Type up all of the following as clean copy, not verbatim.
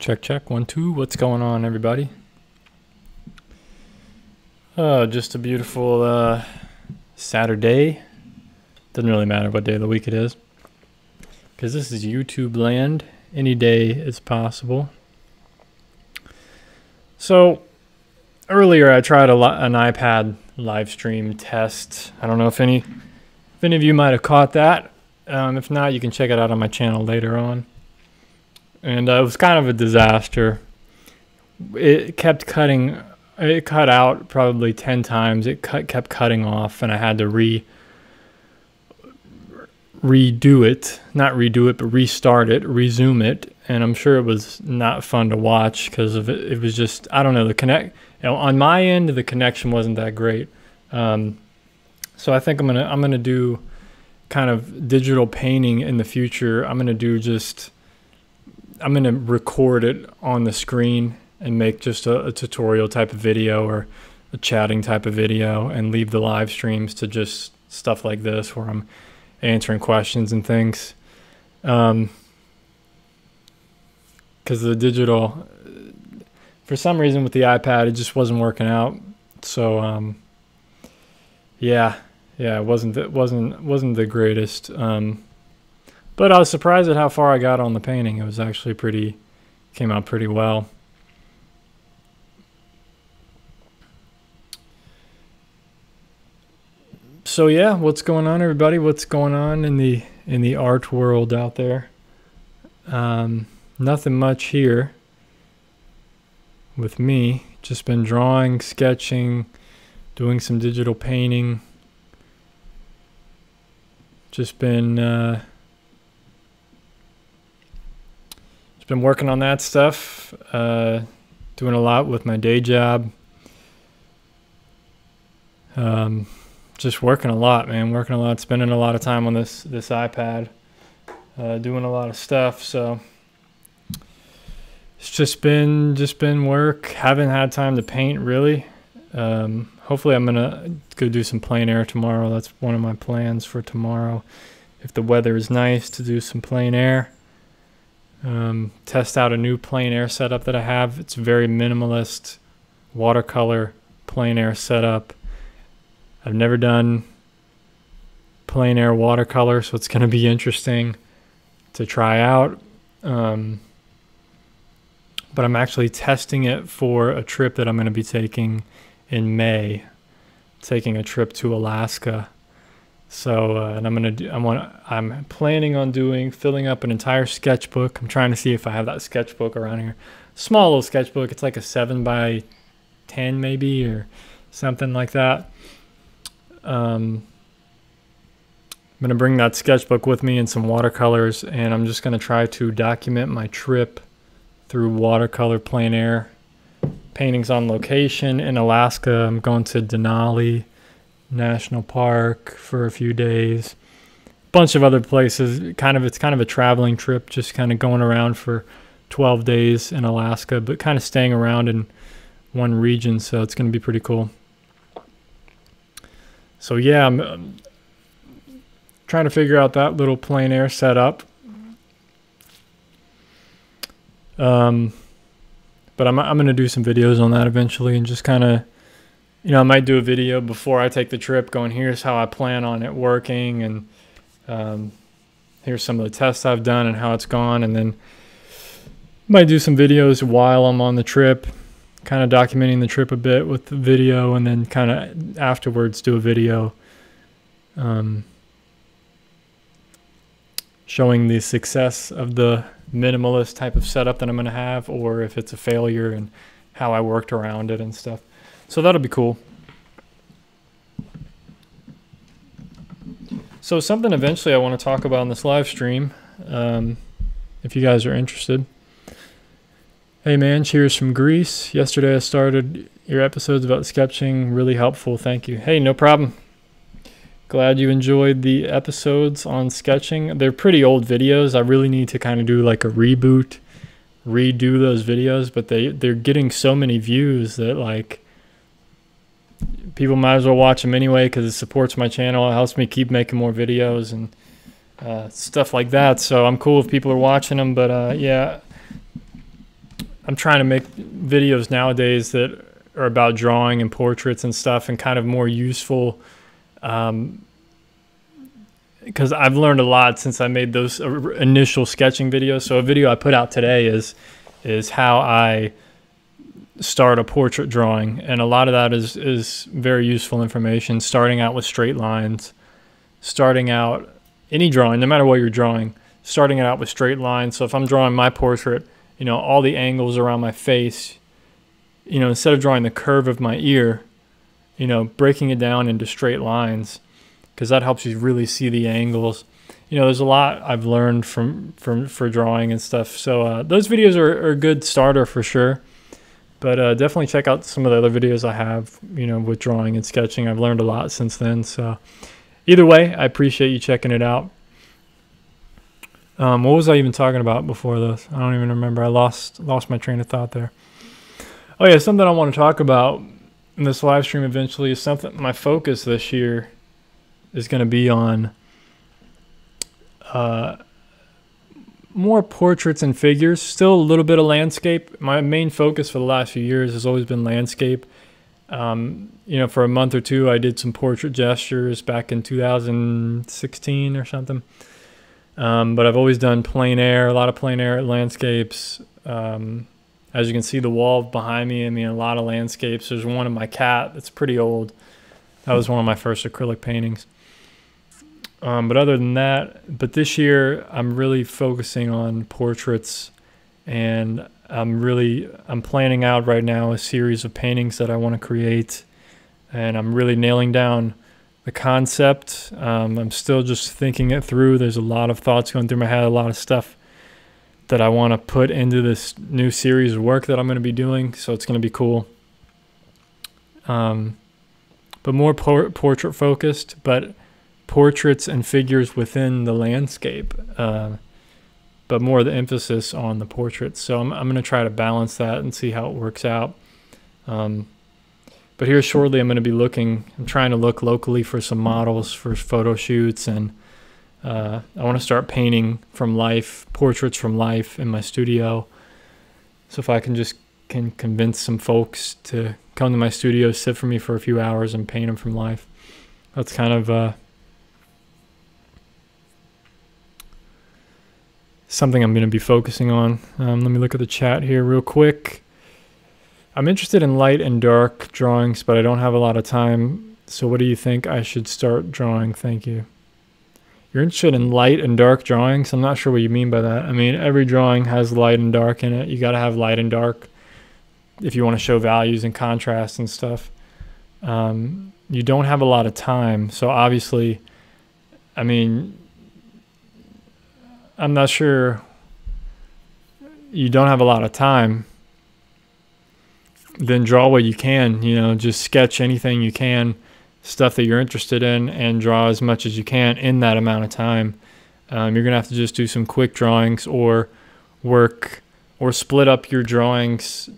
Check, check, 1, 2. What's going on, everybody? Just a beautiful Saturday. Doesn't really matter what day of the week it is, because this is YouTube land. Any day is possible. So earlier I tried an iPad live stream test. I don't know if any of you might have caught that. If not, you can check it out on my channel later on. And it was kind of a disaster. It kept cutting. It cut out probably 10 times. It kept cutting off, and I had to redo it. Not redo it, but restart it, resume it. And I'm sure it was not fun to watch because of it. It was just, I don't know, on my end, the connection wasn't that great. So I think I'm gonna do kind of digital painting in the future. I'm gonna record it on the screen and make just a tutorial type of video or a chatting type of video, and leave the live streams to just stuff like this where I'm answering questions and things. Because the digital, for some reason with the iPad, it just wasn't working out. So yeah, it wasn't the greatest. But I was surprised at how far I got on the painting. It was actually came out pretty well. So yeah, what's going on, everybody? What's going on in the art world out there? Nothing much here with me. Just been drawing, sketching, doing some digital painting. Just been working on that stuff, doing a lot with my day job. Just working a lot, man. Working a lot, spending a lot of time on this iPad, doing a lot of stuff. So it's just been work. Haven't had time to paint really. Hopefully I'm gonna go do some plein air tomorrow. That's one of my plans for tomorrow. If the weather is nice, to do some plein air. Test out a new plein air setup that I have. It's very minimalist watercolor plein air setup. I've never done plein air watercolor, so it's going to be interesting to try out. But I'm actually testing it for a trip that I'm going to be taking in May. Taking a trip to Alaska. So, and I'm planning on filling up an entire sketchbook. I'm trying to see if I have that sketchbook around here. Small little sketchbook. It's like a 7 by 10 maybe, or something like that. I'm going to bring that sketchbook with me and some watercolors, and I'm just going to try to document my trip through watercolor plein air paintings on location in Alaska. I'm going to Denali National Park for a few days, bunch of other places. It's kind of a traveling trip, just kind of going around for 12 days in Alaska, but kind of staying around in one region, so it's going to be pretty cool. So yeah, I'm trying to figure out that little plein air setup. But I'm going to do some videos on that eventually, and just kind of, I might do a video before I take the trip going, here's how I plan on it working, and here's some of the tests I've done and how it's gone, and then might do some videos while I'm on the trip, kind of documenting the trip a bit with the video, and then kind of afterwards do a video showing the success of the minimalist type of setup that I'm going to have, or if it's a failure and how I worked around it and stuff. So that'll be cool. So something eventually I want to talk about in this live stream, if you guys are interested. Hey man, cheers from Greece. Yesterday I started your episodes about sketching. Really helpful. Thank you. Hey, no problem. Glad you enjoyed the episodes on sketching. They're pretty old videos. I really need to kind of do like a reboot, redo those videos, but they're getting so many views that like people might as well watch them anyway, because it supports my channel. It helps me keep making more videos and stuff like that. So I'm cool if people are watching them, but yeah. I'm trying to make videos nowadays that are about drawing and portraits and stuff, and kind of more useful, because I've learned a lot since I made those initial sketching videos. So a video I put out today is how I start a portrait drawing, and a lot of that is very useful information, starting out with straight lines, starting out any drawing, no matter what you're drawing, starting it out with straight lines. So if I'm drawing my portrait, you know, all the angles around my face, you know, instead of drawing the curve of my ear, you know, breaking it down into straight lines, because that helps you really see the angles. You know, there's a lot I've learned for drawing and stuff. So those videos are a good starter for sure. But definitely check out some of the other videos I have, you know, with drawing and sketching. I've learned a lot since then. So either way, I appreciate you checking it out. What was I even talking about before this? I don't even remember. I lost my train of thought there. Oh yeah, something I want to talk about in this live stream eventually is something, my focus this year is going to be on more portraits and figures. Still a little bit of landscape. My main focus for the last few years has always been landscape. You know, for a month or two, I did some portrait gestures back in 2016 or something. But I've always done plein air, a lot of plein air landscapes. As you can see, the wall behind me, I mean, a lot of landscapes. There's one of my cat that's pretty old. That was one of my first acrylic paintings. But other than that, but this year I'm really focusing on portraits, and I'm planning out right now a series of paintings that I want to create, and I'm really nailing down the concept. I'm still just thinking it through. There's a lot of thoughts going through my head, a lot of stuff that I want to put into this new series of work that I'm going to be doing. So it's going to be cool. But more portrait focused, but portraits and figures within the landscape, but more the emphasis on the portraits. So I'm going to try to balance that and see how it works out. But here shortly, I'm trying to look locally for some models for photo shoots, and I want to start painting from life, portraits from life in my studio. So if I can convince some folks to come to my studio, sit for me for a few hours and paint them from life. That's kind of something I'm going to be focusing on. Let me look at the chat here real quick. I'm interested in light and dark drawings, but I don't have a lot of time. So what do you think I should start drawing? Thank you. You're interested in light and dark drawings? I'm not sure what you mean by that. I mean, every drawing has light and dark in it. You got to have light and dark if you want to show values and contrast and stuff. You don't have a lot of time. So obviously, I mean, I'm not sure. You don't have a lot of time. Then draw what you can, you know, just sketch anything you can, stuff that you're interested in, and draw as much as you can in that amount of time. You're going to have to just do some quick drawings, or work, or split up your drawings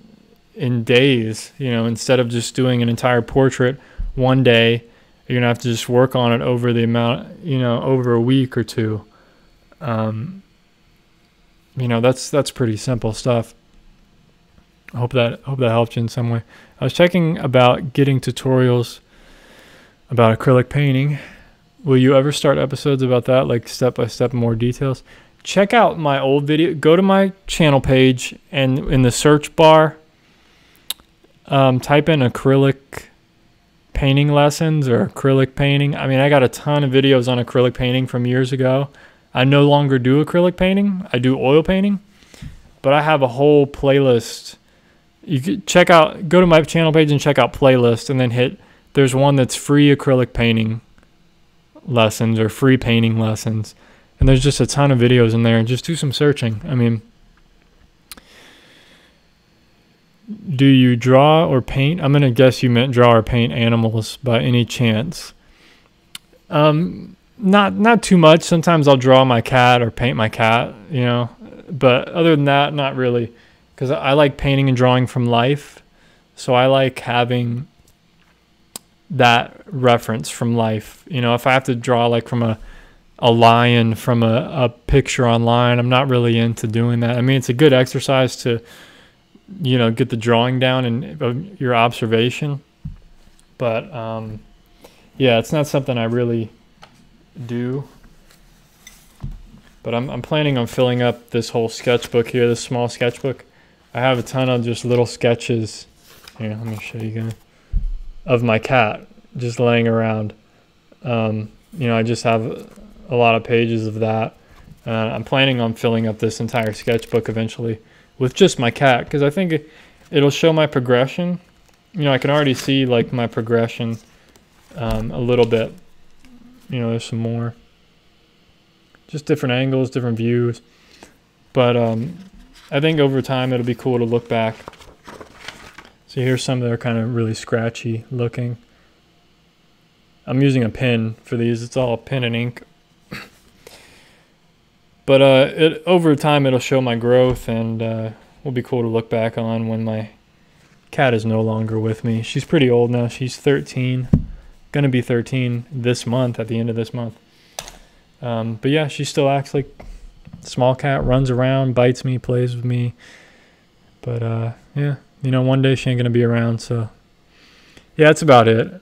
in days. You know, instead of just doing an entire portrait one day, you're going to have to just work on it over the amount, you know, over a week or two. You know, that's pretty simple stuff. I hope that helped you in some way. I was checking about getting tutorials about acrylic painting. Will you ever start episodes about that, like step by step, more details? Check out my old video. Go to my channel page, and in the search bar, type in acrylic painting lessons or acrylic painting. I mean, I got a ton of videos on acrylic painting from years ago. I no longer do acrylic painting. I do oil painting, but I have a whole playlist. You could go to my channel page and check out playlist, and then there's one that's free acrylic painting lessons or free painting lessons. And there's just a ton of videos in there, and just do some searching. I mean, do you draw or paint? I'm going to guess you meant draw or paint animals by any chance. Not too much. Sometimes I'll draw my cat or paint my cat, you know, but other than that, not really. Because I like painting and drawing from life, so I like having that reference from life. You know, if I have to draw like from a lion from a picture online, I'm not really into doing that. I mean, it's a good exercise to you know, get the drawing down and your observation. But yeah, it's not something I really do. But I'm planning on filling up this whole sketchbook here, this small sketchbook. I have a ton of just little sketches. Here, let me show you guys. Of my cat just laying around. You know, I just have a lot of pages of that. I'm planning on filling up this entire sketchbook eventually with just my cat, because I think it'll show my progression. You know, I can already see like my progression a little bit. You know, there's some more. Just different angles, different views. But I think over time it'll be cool to look back. So here's some that are kind of really scratchy looking. I'm using a pen for these. It's all pen and ink. But over time it'll show my growth, and will be cool to look back on when my cat is no longer with me. She's pretty old now. She's 13. Gonna be 13 this month, at the end of this month. But yeah, she still acts like a small cat, runs around, bites me, plays with me. But yeah, you know, one day she ain't gonna be around, so yeah, that's about it.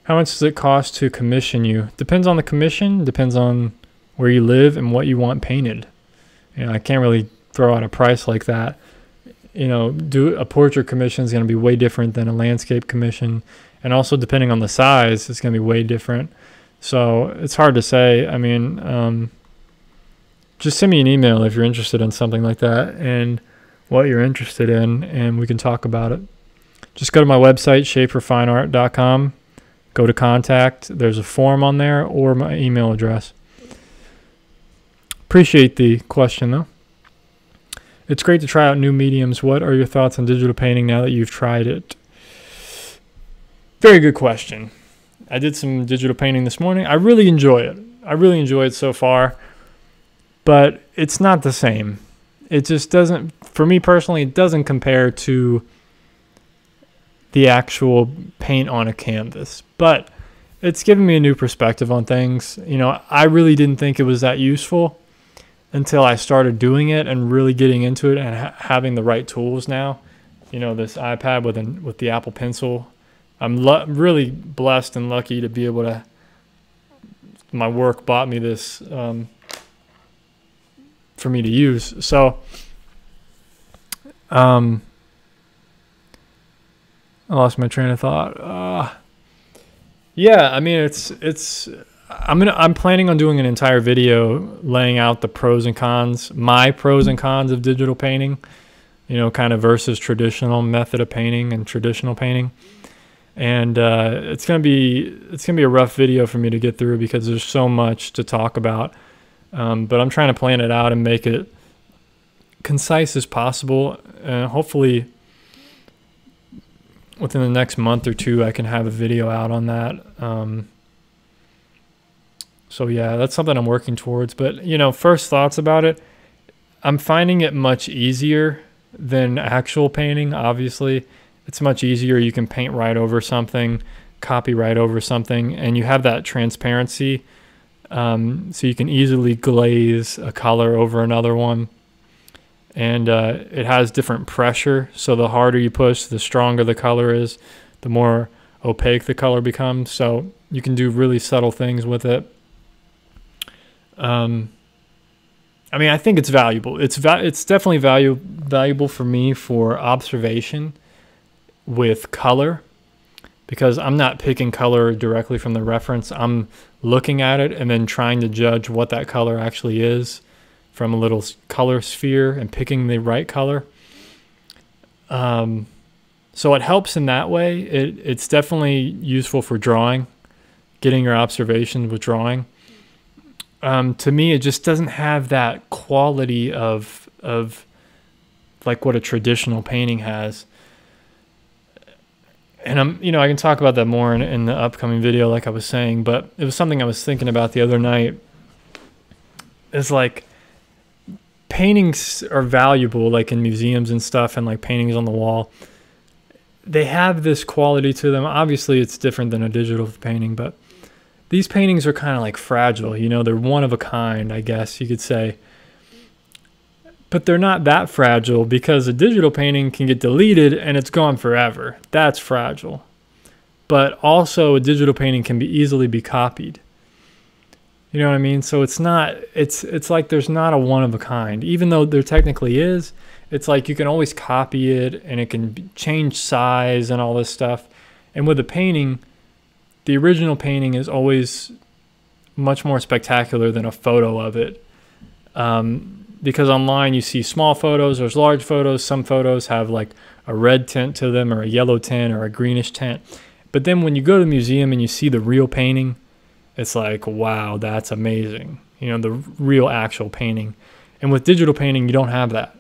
How much does it cost to commission you? Depends on the commission, depends on where you live and what you want painted. You know, I can't really throw out a price like that. You know, do a portrait commission is going to be way different than a landscape commission, and also depending on the size, it's going to be way different. So it's hard to say. I mean, just send me an email if you're interested in something like that and what you're interested in, and we can talk about it. Just go to my website, SchaeferFineArt.com. Go to contact. There's a form on there, or my email address. Appreciate the question, though. It's great to try out new mediums. What are your thoughts on digital painting now that you've tried it? Very good question. I did some digital painting this morning. I really enjoy it. I really enjoy it so far, but it's not the same. It just doesn't, for me personally, it doesn't compare to the actual paint on a canvas, but it's given me a new perspective on things. You know, I really didn't think it was that useful until I started doing it and really getting into it and having the right tools now. You know, this iPad with the Apple Pencil. I'm really blessed and lucky to be able to, my work bought me this for me to use. So, I lost my train of thought. Yeah, I mean, I'm planning on doing an entire video laying out the pros and cons, my pros and cons of digital painting, you know, kind of versus traditional method of painting and traditional painting. And it's gonna be a rough video for me to get through because there's so much to talk about. But I'm trying to plan it out and make it concise as possible. Hopefully within the next month or two, I can have a video out on that. So yeah, that's something I'm working towards. But, you know, first thoughts about it, I'm finding it much easier than actual painting. Obviously, it's much easier. You can paint right over something, copy right over something, and you have that transparency. So you can easily glaze a color over another one. And it has different pressure. So the harder you push, the stronger the color is, the more opaque the color becomes. So you can do really subtle things with it. I mean, I think it's valuable. It's definitely valuable for me for observation with color, because I'm not picking color directly from the reference. I'm looking at it and then trying to judge what that color actually is from a little color sphere and picking the right color. So it helps in that way. It's definitely useful for drawing, getting your observations with drawing. To me, it just doesn't have that quality of like what a traditional painting has. And I can talk about that more in the upcoming video, like I was saying, but it was something I was thinking about the other night. It's like paintings are valuable, like in museums and stuff, and like paintings on the wall. They have this quality to them. Obviously, it's different than a digital painting, but these paintings are kind of like fragile. You know, they're one of a kind, I guess you could say. but they're not that fragile, because a digital painting can get deleted and it's gone forever. That's fragile. But also a digital painting can be easily be copied. You know what I mean? So it's not, it's like there's not a one of a kind, even though there technically is. It's like you can always copy it, and it can change size and all this stuff. And with a painting, the original painting is always much more spectacular than a photo of it. Because online you see small photos, there's large photos. Some photos have like a red tint to them, or a yellow tint, or a greenish tint. But then when you go to the museum and you see the real painting, it's like, wow, that's amazing. You know, the real actual painting. And with digital painting, you don't have that.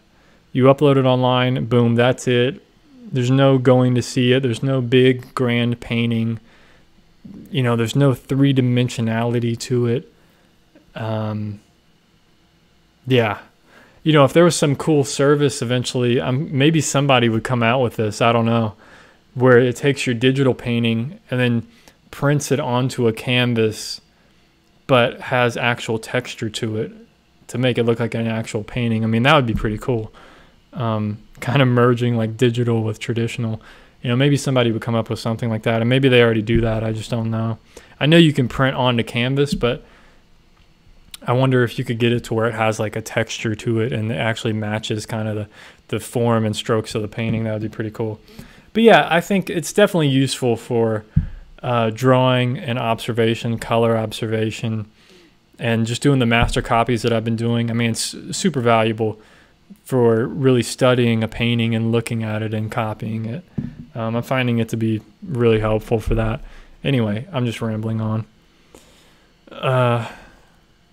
You upload it online, boom, that's it. There's no going to see it. There's no big grand painting. You know, there's no three-dimensionality to it. Yeah. You know, if there was some cool service eventually, maybe somebody would come out with this, I don't know, where it takes your digital painting and then prints it onto a canvas, but has actual texture to it to make it look like an actual painting. I mean, that would be pretty cool. Kind of merging like digital with traditional. You know, maybe somebody would come up with something like that, and maybe they already do that. I just don't know. I know you can print onto canvas, but I wonder if you could get it to where it has like a texture to it and it actually matches kind of the form and strokes of the painting. That would be pretty cool. But yeah, I think it's definitely useful for drawing and observation, color observation, and just doing the master copies that I've been doing. I mean, it's super valuable for really studying a painting and looking at it and copying it. I'm finding it to be really helpful for that. Anyway, I'm just rambling on.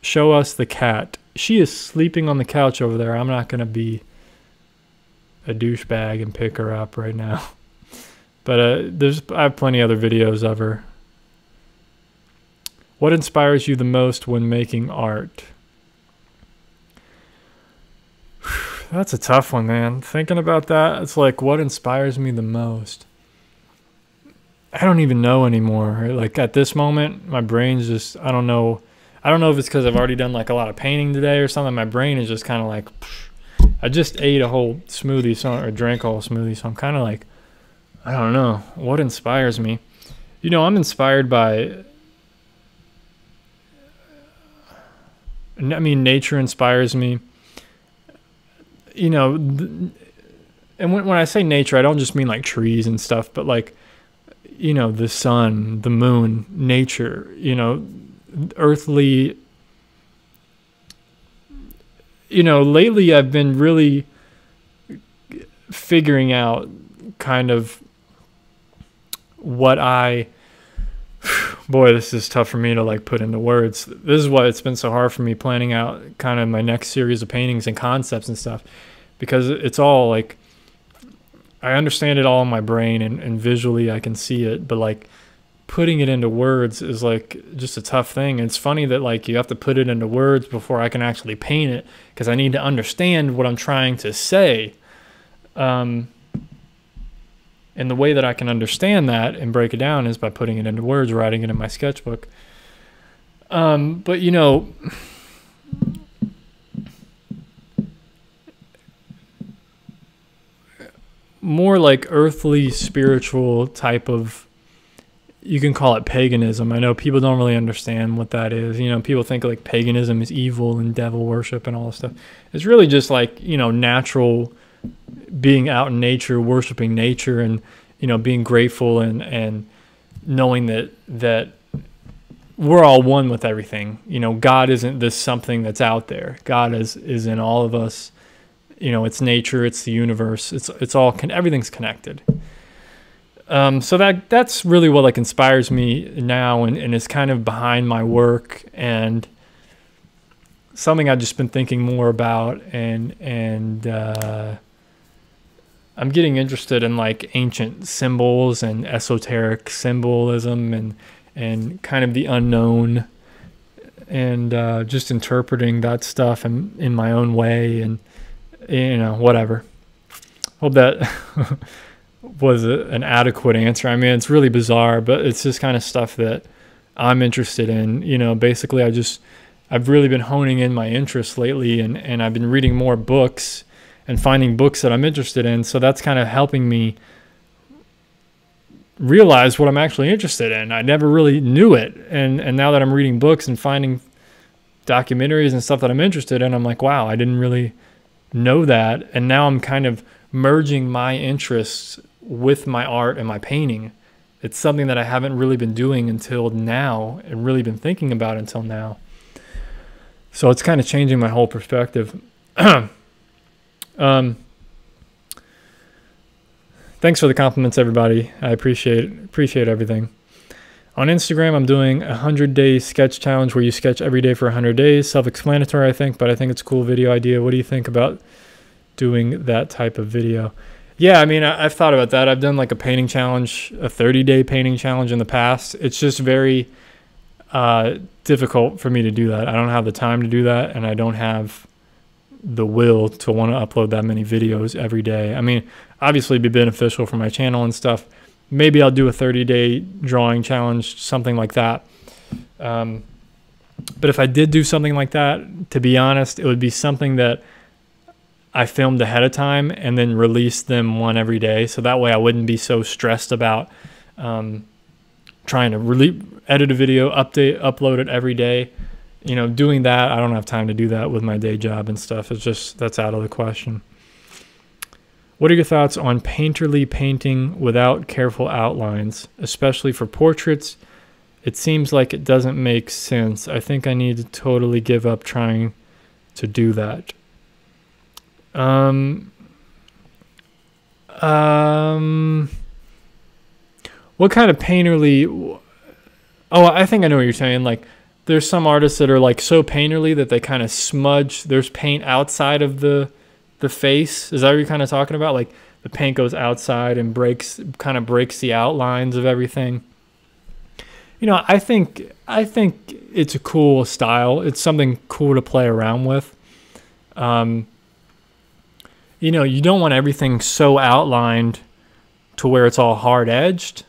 Show us the cat. She is sleeping on the couch over there. I'm not going to be a douchebag and pick her up right now. But I have plenty of other videos of her. What inspires you the most when making art? That's a tough one, man. Thinking about that, it's like, what inspires me the most? I don't even know anymore. Like at this moment, my brain's just, I don't know. I don't know if it's because I've already done like a lot of painting today or something. My brain is just kind of like, I just ate a whole smoothie, or drank a whole smoothie. So I'm kind of like, I don't know. What inspires me? You know, I'm inspired by, I mean, nature inspires me. You know, and when I say nature, I don't just mean like trees and stuff, but like, you know, the sun, the moon, nature, you know, earthly. You know, lately I've been really figuring out kind of what boy, this is tough for me to like put into words. This is why it's been so hard for me planning out kind of my next series of paintings and concepts and stuff, because it's all like, I understand it all in my brain and visually I can see it, but like putting it into words is like just a tough thing. And it's funny that like you have to put it into words before I can actually paint it, because I need to understand what I'm trying to say. And the way that I can understand that and break it down is by putting it into words, writing it in my sketchbook. But you know, more like earthly, spiritual type of, you can call it paganism. I know people don't really understand what that is. You know, people think like paganism is evil and devil worship and all this stuff. It's really just like, you know, natural, being out in nature, worshiping nature, and, you know, being grateful and knowing that we're all one with everything. You know, God isn't this something that's out there. God is in all of us. You know, it's nature, it's the universe, it's all, everything's connected. So that's really what like inspires me now, and is kind of behind my work, and something I've just been thinking more about, and I'm getting interested in like ancient symbols and esoteric symbolism and kind of the unknown, and just interpreting that stuff in my own way, and you know, whatever. Hope that was an adequate answer. I mean, it's really bizarre, but it's just kind of stuff that I'm interested in. You know, basically I just I've really been honing in my interests lately, and I've been reading more books and finding books that I'm interested in. So that's kind of helping me realize what I'm actually interested in. I never really knew it. And now that I'm reading books and finding documentaries and stuff that I'm interested in, I'm like, wow, I didn't really know that. And now I'm kind of merging my interests with my art and my painting. It's something that I haven't really been doing until now and really been thinking about until now. So it's kind of changing my whole perspective. Thanks for the compliments, everybody. I appreciate everything. On Instagram, I'm doing a 100-day sketch challenge where you sketch every day for 100 days. Self-explanatory, I think, but I think it's a cool video idea. What do you think about doing that type of video? Yeah, I mean, I've thought about that. I've done like a painting challenge, a 30-day painting challenge in the past. It's just very difficult for me to do that. I don't have the time to do that, and I don't have the will to want to upload that many videos every day. I mean, obviously it'd be beneficial for my channel and stuff. Maybe I'll do a 30-day drawing challenge, something like that. But if I did do something like that, to be honest, it would be something that I filmed ahead of time and then released them one every day. So that way I wouldn't be so stressed about trying to edit a video, upload it every day. You know, doing that, I don't have time to do that with my day job and stuff. It's just, that's out of the question. What are your thoughts on painterly painting without careful outlines, especially for portraits? It seems like it doesn't make sense. I think I need to totally give up trying to do that. What kind of painterly? Oh, I think I know what you're saying. Like, there's some artists that are like so painterly that they kind of smudge. There's paint outside of the face. Is that what you're kind of talking about? Like the paint goes outside and kind of breaks the outlines of everything. You know, I think it's a cool style. It's something cool to play around with. You know, you don't want everything so outlined to where it's all hard edged.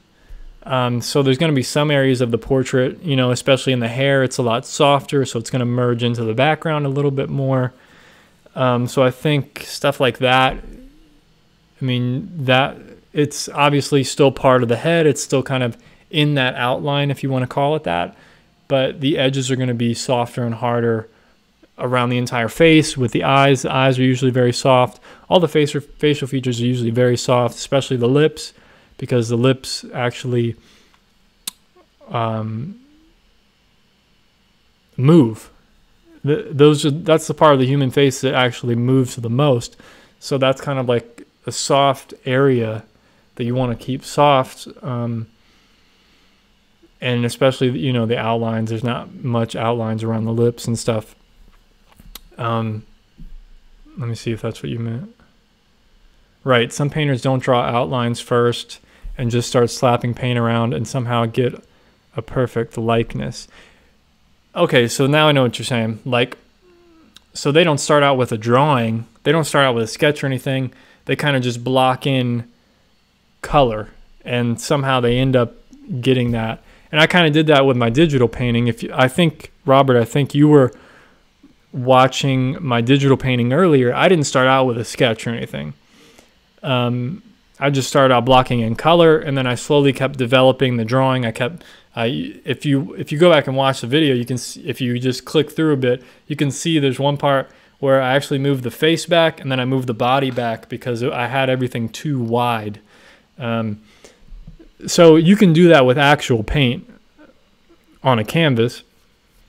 So there's going to be some areas of the portrait, you know, especially in the hair, it's a lot softer, so it's going to merge into the background a little bit more. So I think stuff like that, I mean, that it's obviously still part of the head. It's still kind of in that outline, if you want to call it that. But the edges are going to be softer and harder around the entire face. With the eyes are usually very soft. All the facial features are usually very soft, especially the lips, because the lips actually move. That's the part of the human face that actually moves the most. So that's kind of like a soft area that you want to keep soft. And especially, you know, the outlines. There's not much outlines around the lips and stuff. Let me see if that's what you meant. Right, some painters don't draw outlines first and just start slapping paint around and somehow get a perfect likeness. Okay, so now I know what you're saying. Like, so they don't start out with a drawing. They don't start out with a sketch or anything. They kind of just block in color, and somehow they end up getting that. And I kind of did that with my digital painting. Robert, I think you were watching my digital painting earlier. I didn't start out with a sketch or anything. I just started out blocking in color, and then I slowly kept developing the drawing. If you go back and watch the video, you can see, if you just click through a bit, you can see there's one part where I actually moved the face back, and then I moved the body back because I had everything too wide. So you can do that with actual paint on a canvas.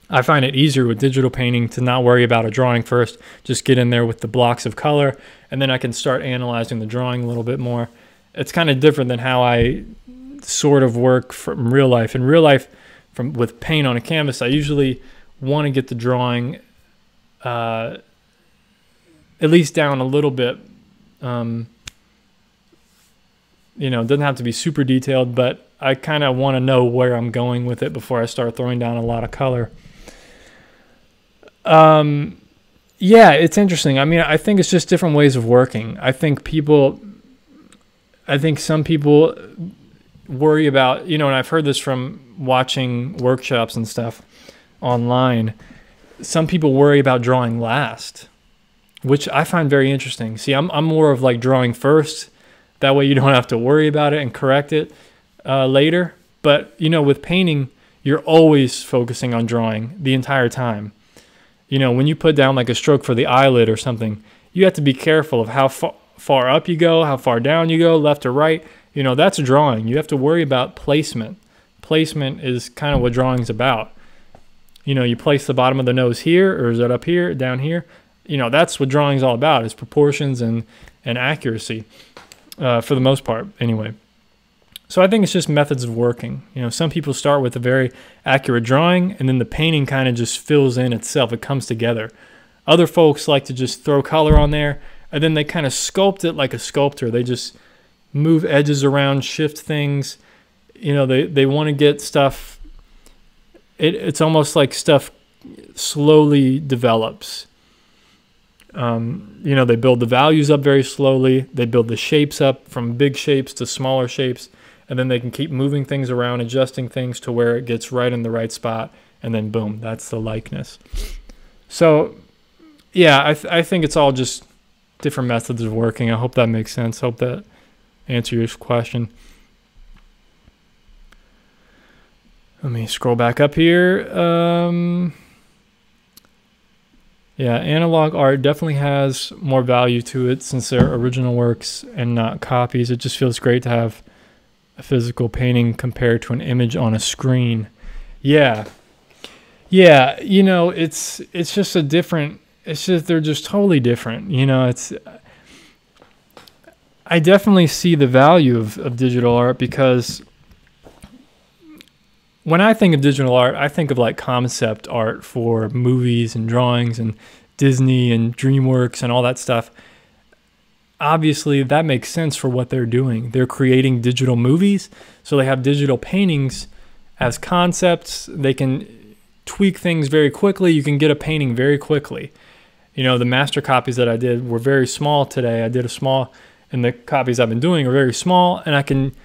I find it easier with digital painting to not worry about a drawing first, just get in there with the blocks of color, and then I can start analyzing the drawing a little bit more. It's kind of different than how I sort of work from real life. In real life, with paint on a canvas, I usually want to get the drawing at least down a little bit. You know, it doesn't have to be super detailed, but I kind of want to know where I'm going with it before I start throwing down a lot of color. Yeah, it's interesting. I mean, I think it's just different ways of working. I think some people worry about, you know, and I've heard this from watching workshops and stuff online. some people worry about drawing last, which I find very interesting. See, I'm more of like drawing first. That way you don't have to worry about it and correct it later. But, you know, with painting, you're always focusing on drawing the entire time. You know, when you put down like a stroke for the eyelid or something, you have to be careful of how far up you go, how far down you go, left or right. You know, that's drawing. You have to worry about placement. Placement is kind of what drawing's about. You know, you place the bottom of the nose here, or is it up here, down here? You know, that's what drawing's all about, is proportions and accuracy, for the most part, anyway. So I think it's just methods of working. You know, some people start with a very accurate drawing, and then the painting kind of just fills in itself. It comes together. Other folks like to just throw color on there, and then they kind of sculpt it like a sculptor. They just move edges around, shift things. You know, they want to get stuff. It's almost like stuff slowly develops. You know, they build the values up very slowly. They build the shapes up from big shapes to smaller shapes. And then they can keep moving things around, adjusting things to where it gets right in the right spot. And then boom, that's the likeness. So, yeah, I think it's all just different methods of working. I hope that makes sense. Hope that answers your question. Let me scroll back up here. Yeah, analog art definitely has more value to it since they're original works and not copies. It just feels great to have a physical painting compared to an image on a screen. Yeah, you know, it's just a different, it's just, they're just totally different. You know, I definitely see the value of digital art, because when I think of digital art, I think of like concept art for movies and drawings and Disney and DreamWorks and all that stuff. Obviously, that makes sense for what they're doing. They're creating digital movies, so they have digital paintings as concepts. They can tweak things very quickly. You can get a painting very quickly. You know, the master copies that I did were very small today. I did a small, and the copies I've been doing are very small, and I can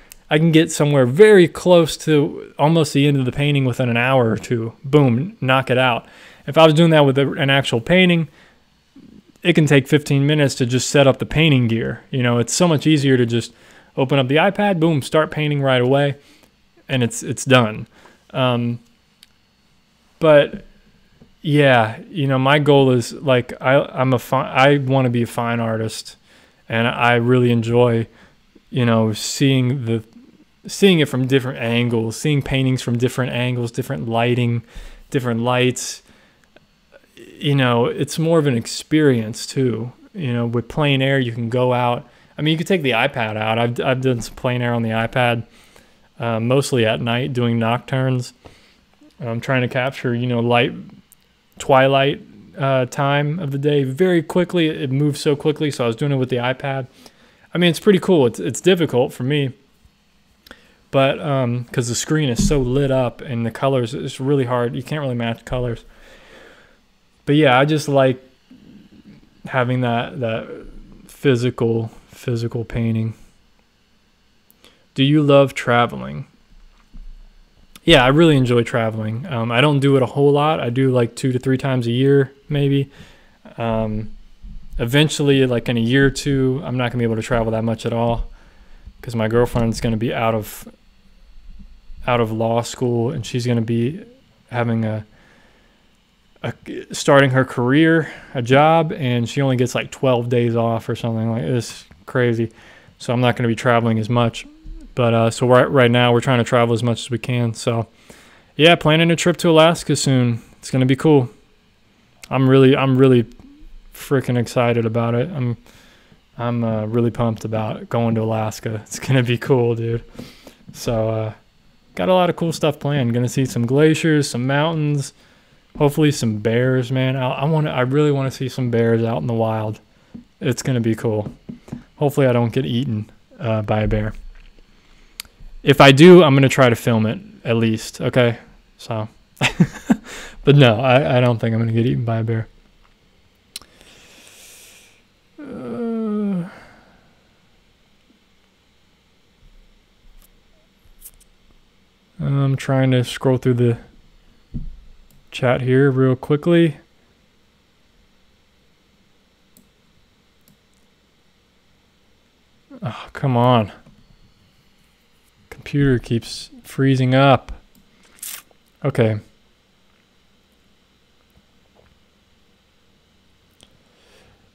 get somewhere very close to almost the end of the painting within an hour or two. Boom, knock it out. If I was doing that with an actual painting, it can take 15 minutes to just set up the painting gear. You know, it's so much easier to just open up the iPad, boom, start painting right away, and it's done. But yeah, you know, my goal is like I want to be a fine artist, and I really enjoy, you know, seeing it from different angles, seeing paintings from different angles, different lighting, different lights. You know, it's more of an experience too. You know, with plein air, you can go out. I mean, you could take the iPad out. I've done some plein air on the iPad, mostly at night, doing nocturnes. I'm trying to capture, you know, twilight time of the day very quickly. It moves so quickly, so I was doing it with the iPad. I mean, it's pretty cool. It's difficult for me, but because the screen is so lit up and the colors, it's really hard. You can't really match colors. But yeah, I just like having that physical painting. Do you love traveling? Yeah, I really enjoy traveling. I don't do it a whole lot. I do like 2 to 3 times a year, maybe. Eventually, like in a year or two, I'm not gonna be able to travel that much at all, because my girlfriend's gonna be out of law school, and she's gonna be having starting her career, a job, and she only gets like 12 days off or something. Like, it's crazy. So I'm not going to be traveling as much. But so right now we're trying to travel as much as we can. So yeah, planning a trip to Alaska soon. It's going to be cool. I'm really freaking excited about it. I'm really pumped about going to Alaska. It's going to be cool, dude. So got a lot of cool stuff planned. Going to see some glaciers, some mountains, hopefully some bears, man. I really want to see some bears out in the wild. It's going to be cool. Hopefully I don't get eaten by a bear. If I do, I'm going to try to film it at least, okay? So, but no, I don't think I'm going to get eaten by a bear. I'm trying to scroll through the chat here real quickly. Come on. Computer keeps freezing up. Okay.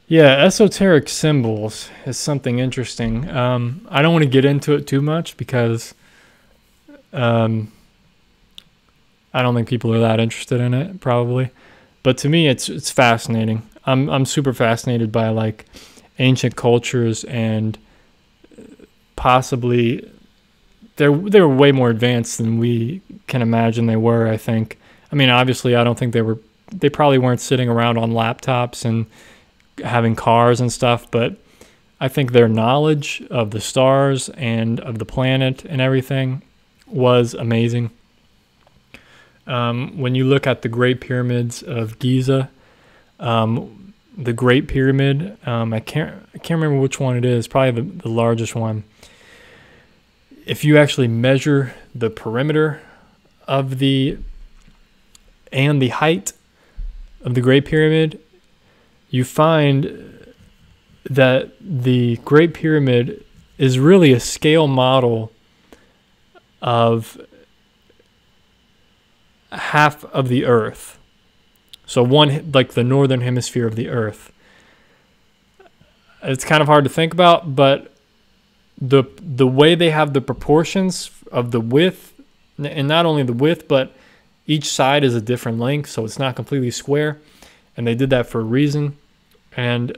Yeah, esoteric symbols is something interesting. I don't want to get into it too much because I don't think people are that interested in it, probably. But to me, it's fascinating. I'm super fascinated by like ancient cultures, and possibly they're way more advanced than we can imagine they were. I think. I mean, obviously, I don't think they probably weren't sitting around on laptops and having cars and stuff, but I think their knowledge of the stars and of the planet and everything was amazing. When you look at the Great Pyramids of Giza, the Great Pyramid, I can't remember which one it is, probably the largest one. If you actually measure the perimeter of and the height of the Great Pyramid, you find that the Great Pyramid is really a scale model of half of the Earth. So one, like the northern hemisphere of the Earth. It's kind of hard to think about, but the way they have the proportions of the width, and not only the width, but each side is a different length, so it's not completely square. And they did that for a reason. And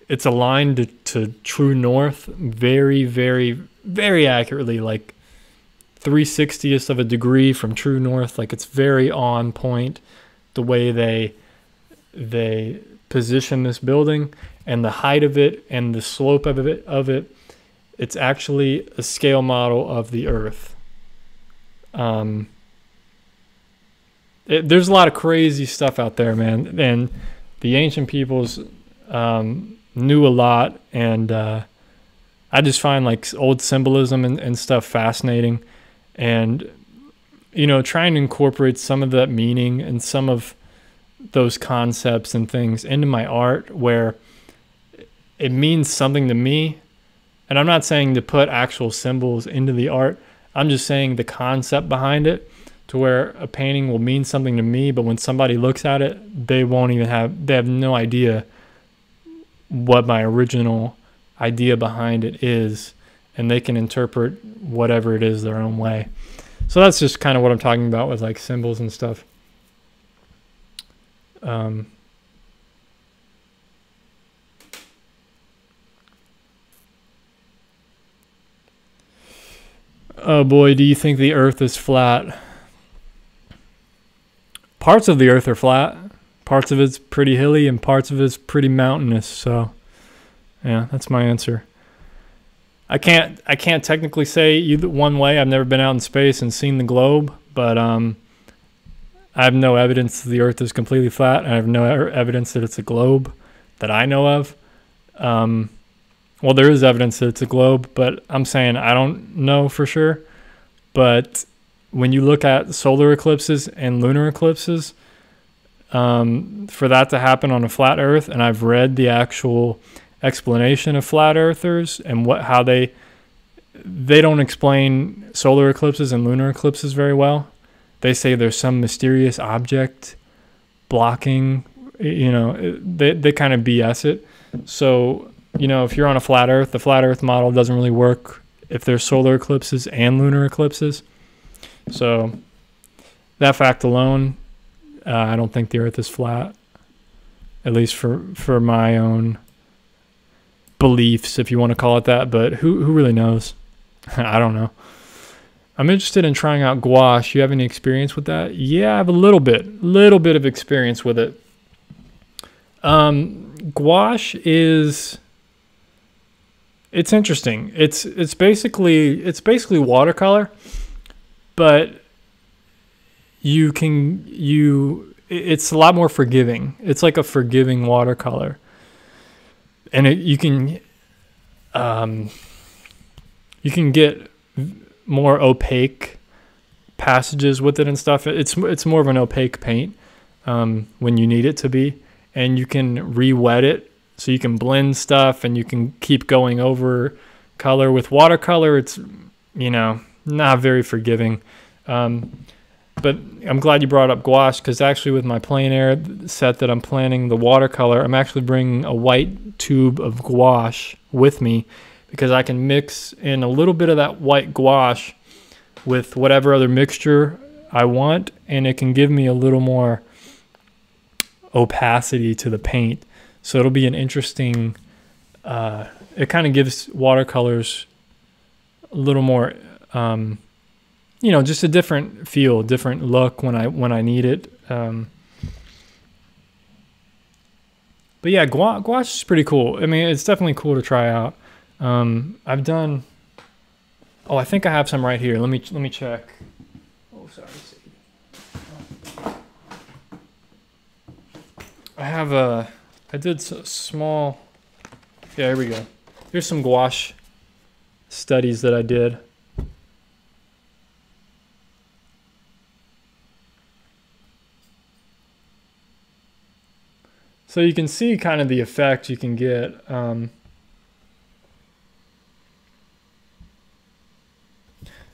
it's aligned to true north very, very, very accurately, like 3/60th of a degree from true north. Like, it's very on point the way they position this building, and the height of it and the slope of it. It's actually a scale model of the Earth. There's a lot of crazy stuff out there, man, and the ancient peoples knew a lot, and I just find like old symbolism and stuff fascinating, and trying to incorporate some of that meaning and some of those concepts and things into my art where it means something to me. And I'm not saying to put actual symbols into the art. I'm just saying the concept behind it, to where a painting will mean something to me, but when somebody looks at it, they have no idea what my original idea behind it is, and they can interpret whatever it is their own way. So that's just kind of what I'm talking about with like symbols and stuff. Oh boy, do you think the Earth is flat? Parts of the Earth are flat. Parts of it's pretty hilly, and parts of it's pretty mountainous. So, yeah, that's my answer. I can't technically say either one way. I've never been out in space and seen the globe, but I have no evidence the Earth is completely flat. I have no evidence that it's a globe that I know of. Well, there is evidence that it's a globe, but I'm saying I don't know for sure. But when you look at solar eclipses and lunar eclipses, for that to happen on a flat Earth, and I've read the actual explanation of flat earthers and how they don't explain solar eclipses and lunar eclipses very well. They say there's some mysterious object blocking, they kind of BS it. So, if you're on a flat Earth, the flat Earth model doesn't really work if there's solar eclipses and lunar eclipses. So that fact alone, I don't think the Earth is flat, at least for my own beliefs, if you want to call it that. But who really knows? I don't know. I'm interested in trying out gouache. You have any experience with that? Yeah, I have a little bit of experience with it. Gouache it's interesting. It's basically watercolor, but it's a lot more forgiving. It's like a forgiving watercolor, and you can get more opaque passages with it and stuff. It's more of an opaque paint when you need it to be, and you can re-wet it So you can blend stuff and you can keep going over color. With watercolor, it's, you know, not very forgiving. But I'm glad you brought up gouache, because actually with my plein air set that I'm planning, the watercolor, I'm actually bringing a white tube of gouache with me, because I can mix in a little bit of that white gouache with whatever other mixture I want, and it can give me a little more opacity to the paint. So it'll be an interesting, it kind of gives watercolors a little more, you know, just a different feel, different look when I need it. But yeah, gouache is pretty cool. I mean, it's definitely cool to try out. I've done, oh, I think I have some right here. Let me check. Oh, sorry. I did small, yeah, here we go. Here's some gouache studies that I did. So you can see kind of the effect you can get.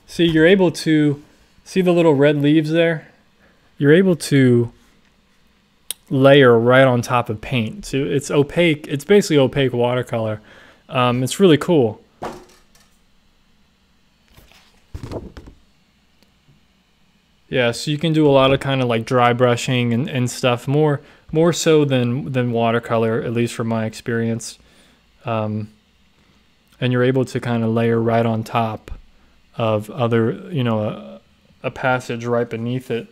See, you're able to see the little red leaves there? You're able to layer right on top of paint. So it's opaque. It's basically opaque watercolor. It's really cool. Yeah, so you can do a lot of kind of like dry brushing and stuff, more so than watercolor, at least from my experience. And you're able to kind of layer right on top of other, you know, a passage right beneath it.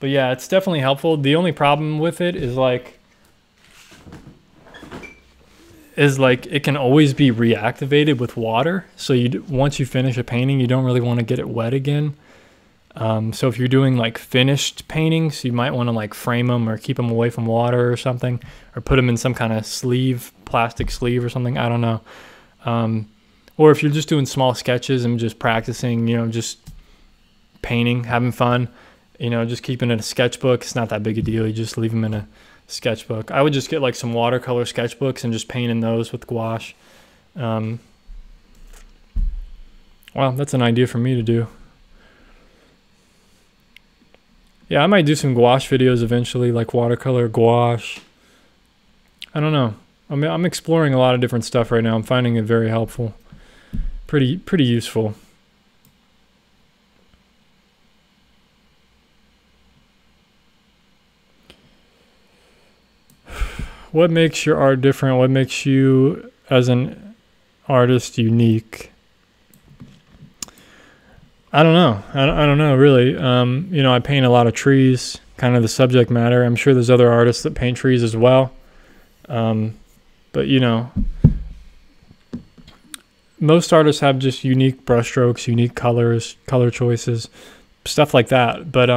But yeah, it's definitely helpful. The only problem with it is like it can always be reactivated with water. So once you finish a painting, you don't really want to get it wet again. So if you're doing like finished paintings, you might want to like frame them or keep them away from water or something, or put them in some kind of sleeve, plastic sleeve or something. I don't know. Or if you're just doing small sketches and just practicing, you know, just painting, having fun, you know, just keeping it in a sketchbook. It's not that big a deal. You just leave them in a sketchbook. I would just get like some watercolor sketchbooks and just paint in those with gouache. Well, that's an idea for me to do. Yeah, I might do some gouache videos eventually, like watercolor, gouache. I don't know. I mean, I'm exploring a lot of different stuff right now. I'm finding it very helpful. Pretty useful. What makes your art different? What makes you as an artist unique? I don't know. I don't know really. You know, I paint a lot of trees, kind of the subject matter. I'm sure there's other artists that paint trees as well. But you know, most artists have just unique brushstrokes, unique colors, color choices, stuff like that. But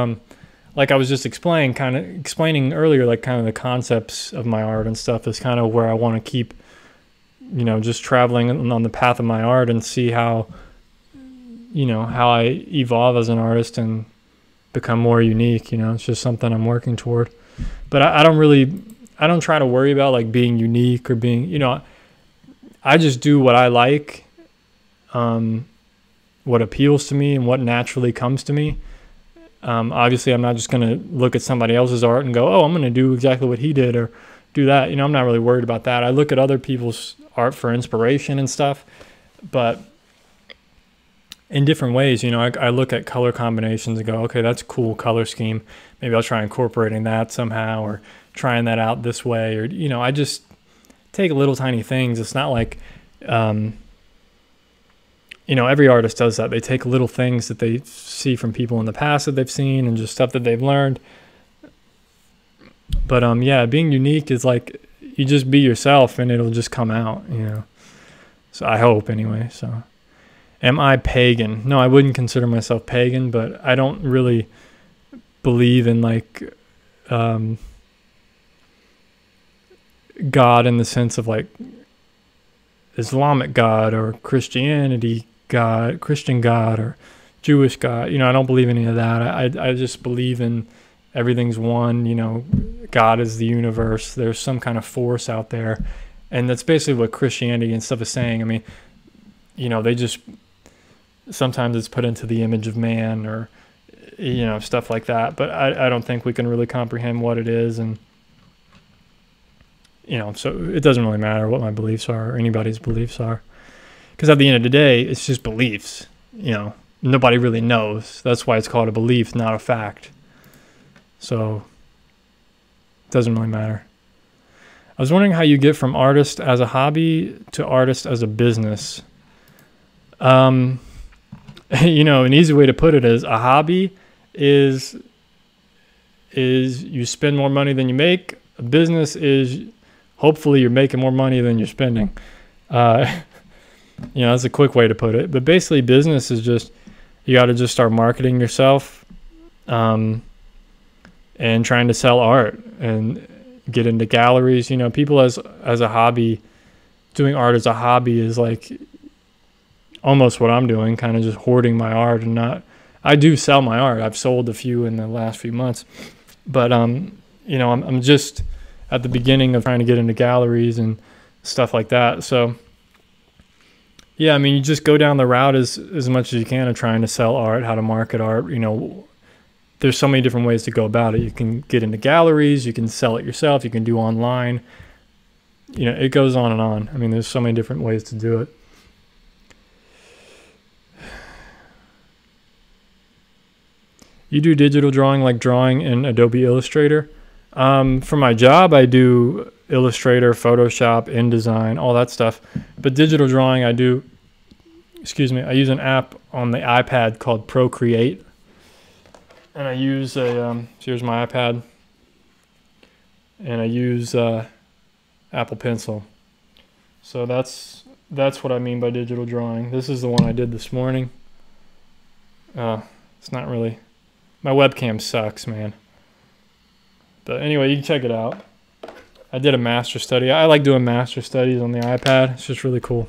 like I was just explaining earlier, like kind of the concepts of my art and stuff is kind of where I want to keep, you know, just traveling on the path of my art and see how, you know, how I evolve as an artist and become more unique. You know, it's just something I'm working toward. But I don't try to worry about like being unique or being, you know, I just do what I like, what appeals to me and what naturally comes to me. Obviously, I'm not just going to look at somebody else's art and go, oh, I'm going to do exactly what he did or do that. You know, I'm not really worried about that. I look at other people's art for inspiration and stuff, but in different ways. You know, I look at color combinations and go, okay, that's a cool color scheme. Maybe I'll try incorporating that somehow or trying that out this way. Or, you know, I just take little tiny things. It's not like, you know, every artist does that. They take little things that they see from people in the past that they've seen and just stuff that they've learned. But yeah, being unique is like you just be yourself and it'll just come out, you know. So I hope anyway. So am I pagan? No, I wouldn't consider myself pagan, but I don't really believe in like God in the sense of like Islamic God or Christianity God, Christian God or Jewish God. You know, I don't believe any of that. I just believe in everything's one, you know, God is the universe, there's some kind of force out there. And that's basically what Christianity and stuff is saying. I mean, you know, they just, sometimes it's put into the image of man, or, you know, stuff like that. But I don't think we can really comprehend what it is. And, you know, so it doesn't really matter what my beliefs are or anybody's beliefs are. Because at the end of the day, it's just beliefs, you know. Nobody really knows. That's why it's called a belief, not a fact. So it doesn't really matter. I was wondering how you get from artist as a hobby to artist as a business. You know, an easy way to put it is a hobby is you spend more money than you make. A business is hopefully you're making more money than you're spending. You know, that's a quick way to put it. But basically business is just, you got to just start marketing yourself, and trying to sell art and get into galleries. You know, people as a hobby, doing art as a hobby is like almost what I'm doing, kind of just hoarding my art. And not, I do sell my art. I've sold a few in the last few months, but you know, I'm just at the beginning of trying to get into galleries and stuff like that. So yeah, I mean, you just go down the route as much as you can of trying to sell art, how to market art. You know, there's so many different ways to go about it. You can get into galleries, you can sell it yourself, you can do online. You know, it goes on and on. I mean, there's so many different ways to do it. You do digital drawing like drawing in Adobe Illustrator? For my job, I do Illustrator, Photoshop, InDesign, all that stuff. But digital drawing, I use an app on the iPad called Procreate. And I use here's my iPad. And I use Apple Pencil. So that's what I mean by digital drawing. This is the one I did this morning. It's not really, my webcam sucks, man. But anyway, you can check it out. I did a master study. I like doing master studies on the iPad. It's just really cool.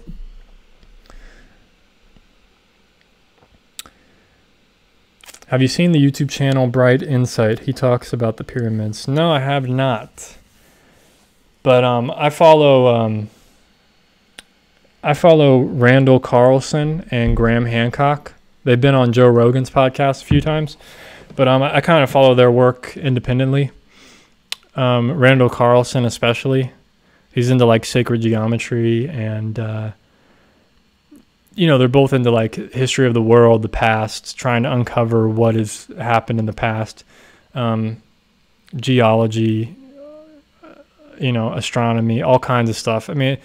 Have you seen the YouTube channel Bright Insight? He talks about the pyramids. No, I have not. But I follow Randall Carlson and Graham Hancock. They've been on Joe Rogan's podcast a few times. But I kind of follow their work independently. Randall Carlson especially, he's into like sacred geometry, and you know, they're both into like history of the world, the past, trying to uncover what has happened in the past, geology, you know, astronomy, all kinds of stuff. I mean,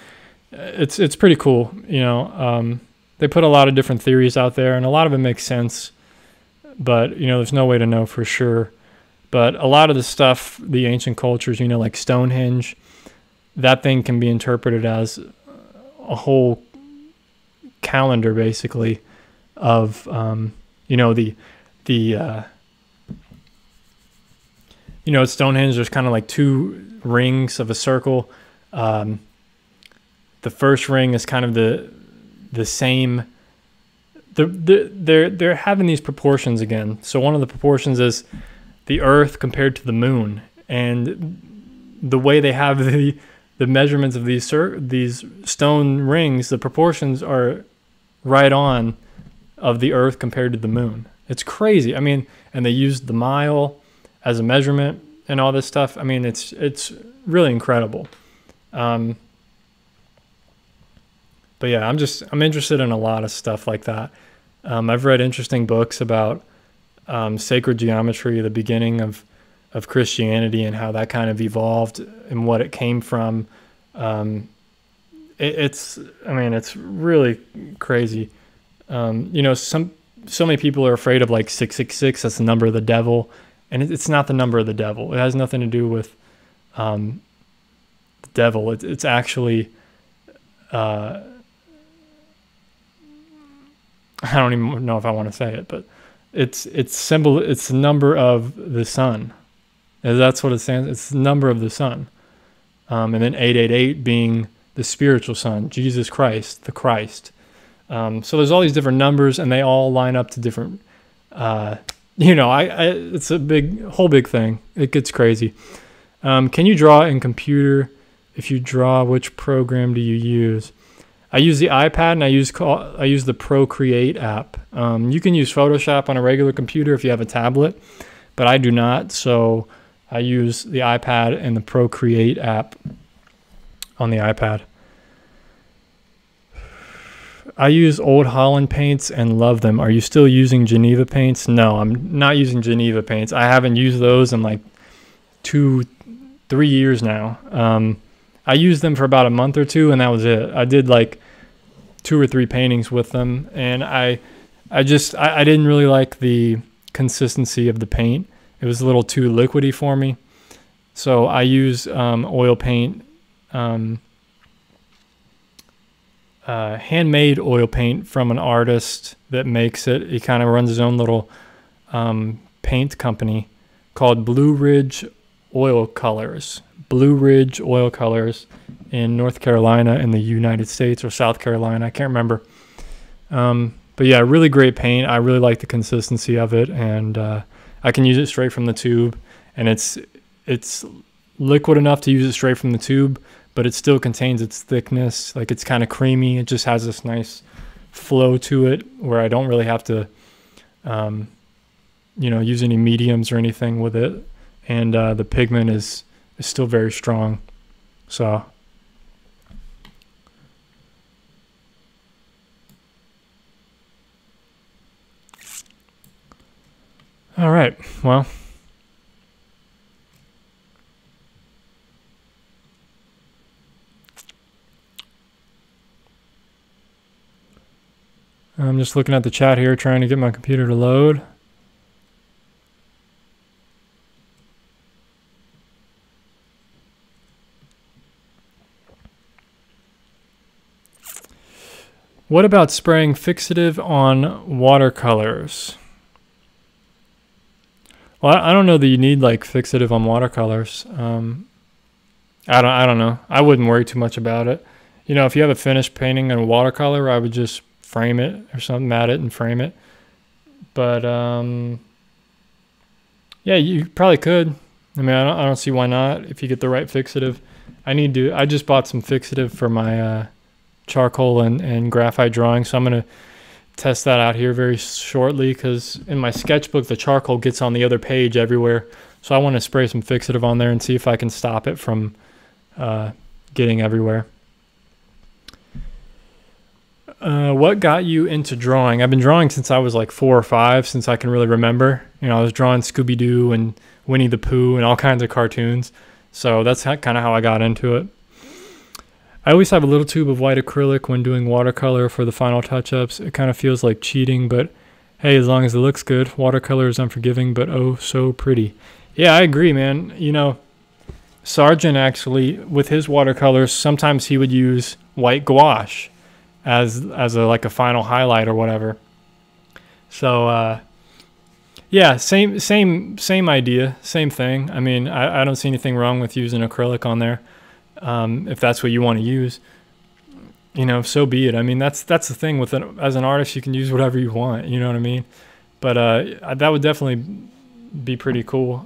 it's pretty cool. You know, they put a lot of different theories out there, and a lot of it makes sense, but you know, there's no way to know for sure. But a lot of the stuff, the ancient cultures, you know, like Stonehenge, that thing can be interpreted as a whole calendar, basically, of, you know, you know, at Stonehenge, there's kind of like two rings of a circle. The first ring is kind of the same. They're having these proportions again. So one of the proportions is the Earth compared to the Moon, and the way they have the measurements of these stone rings, the proportions are right on of the Earth compared to the Moon. It's crazy. I mean, and they used the mile as a measurement and all this stuff. I mean, it's really incredible. But yeah, I'm interested in a lot of stuff like that. I've read interesting books about sacred geometry, the beginning of Christianity, and how that kind of evolved and what it came from. It's really crazy. You know, so many people are afraid of like 666. That's the number of the devil, and it's not the number of the devil. It has nothing to do with the devil. It's actually I don't even know if I want to say it, but it's the number of the sun. And that's what it stands. It's the number of the sun. And then 888 being the spiritual son, Jesus Christ, the Christ. So there's all these different numbers, and they all line up to different you know, it's a whole big thing. It gets crazy. Can you draw in computer? If you draw, which program do you use? I use the iPad, and I use the Procreate app. You can use Photoshop on a regular computer if you have a tablet, but I do not. So I use the iPad and the Procreate app on the iPad. I use Old Holland paints and love them. Are you still using Geneva paints? No, I'm not using Geneva paints. I haven't used those in like 2-3 years now. I used them for about a month or two, and that was it. I did like 2 or 3 paintings with them, and I didn't really like the consistency of the paint. It was a little too liquidy for me. So I use oil paint, handmade oil paint from an artist that makes it. He kind of runs his own little paint company called Blue Ridge Oil Colors. Blue Ridge Oil Colors in North Carolina in the United States, or South Carolina. I can't remember. But yeah, really great paint. I really like the consistency of it, and I can use it straight from the tube, and it's liquid enough to use it straight from the tube, but it still contains its thickness. Like, it's kind of creamy. It just has this nice flow to it where I don't really have to, use any mediums or anything with it. And the pigment is still very strong. So all right, well, I'm just looking at the chat here, trying to get my computer to load. What about spraying fixative on watercolors? Well, I don't know that you need like fixative on watercolors. I don't know. I wouldn't worry too much about it. You know, if you have a finished painting in a watercolor, I would just frame it or something, mat it and frame it. But yeah, you probably could. I mean, I don't see why not if you get the right fixative. I just bought some fixative for my charcoal and graphite drawing, so I'm going to test that out here very shortly, because in my sketchbook the charcoal gets on the other page everywhere, so I want to spray some fixative on there and see if I can stop it from getting everywhere. What got you into drawing? I've been drawing since I was like 4 or 5, since I can really remember. You know, I was drawing Scooby-Doo and Winnie the Pooh and all kinds of cartoons, so that's kind of how I got into it. I always have a little tube of white acrylic when doing watercolor for the final touch-ups. It kind of feels like cheating, but hey, as long as it looks good. Watercolor is unforgiving, but oh so pretty. Yeah, I agree, man. You know, Sargent actually, with his watercolors, sometimes he would use white gouache as like a final highlight or whatever. So yeah, same idea, same thing. I mean, I don't see anything wrong with using acrylic on there. If that's what you want to use, you know, so be it. I mean, that's the thing with it. As an artist, you can use whatever you want, you know what I mean? But that would definitely be pretty cool.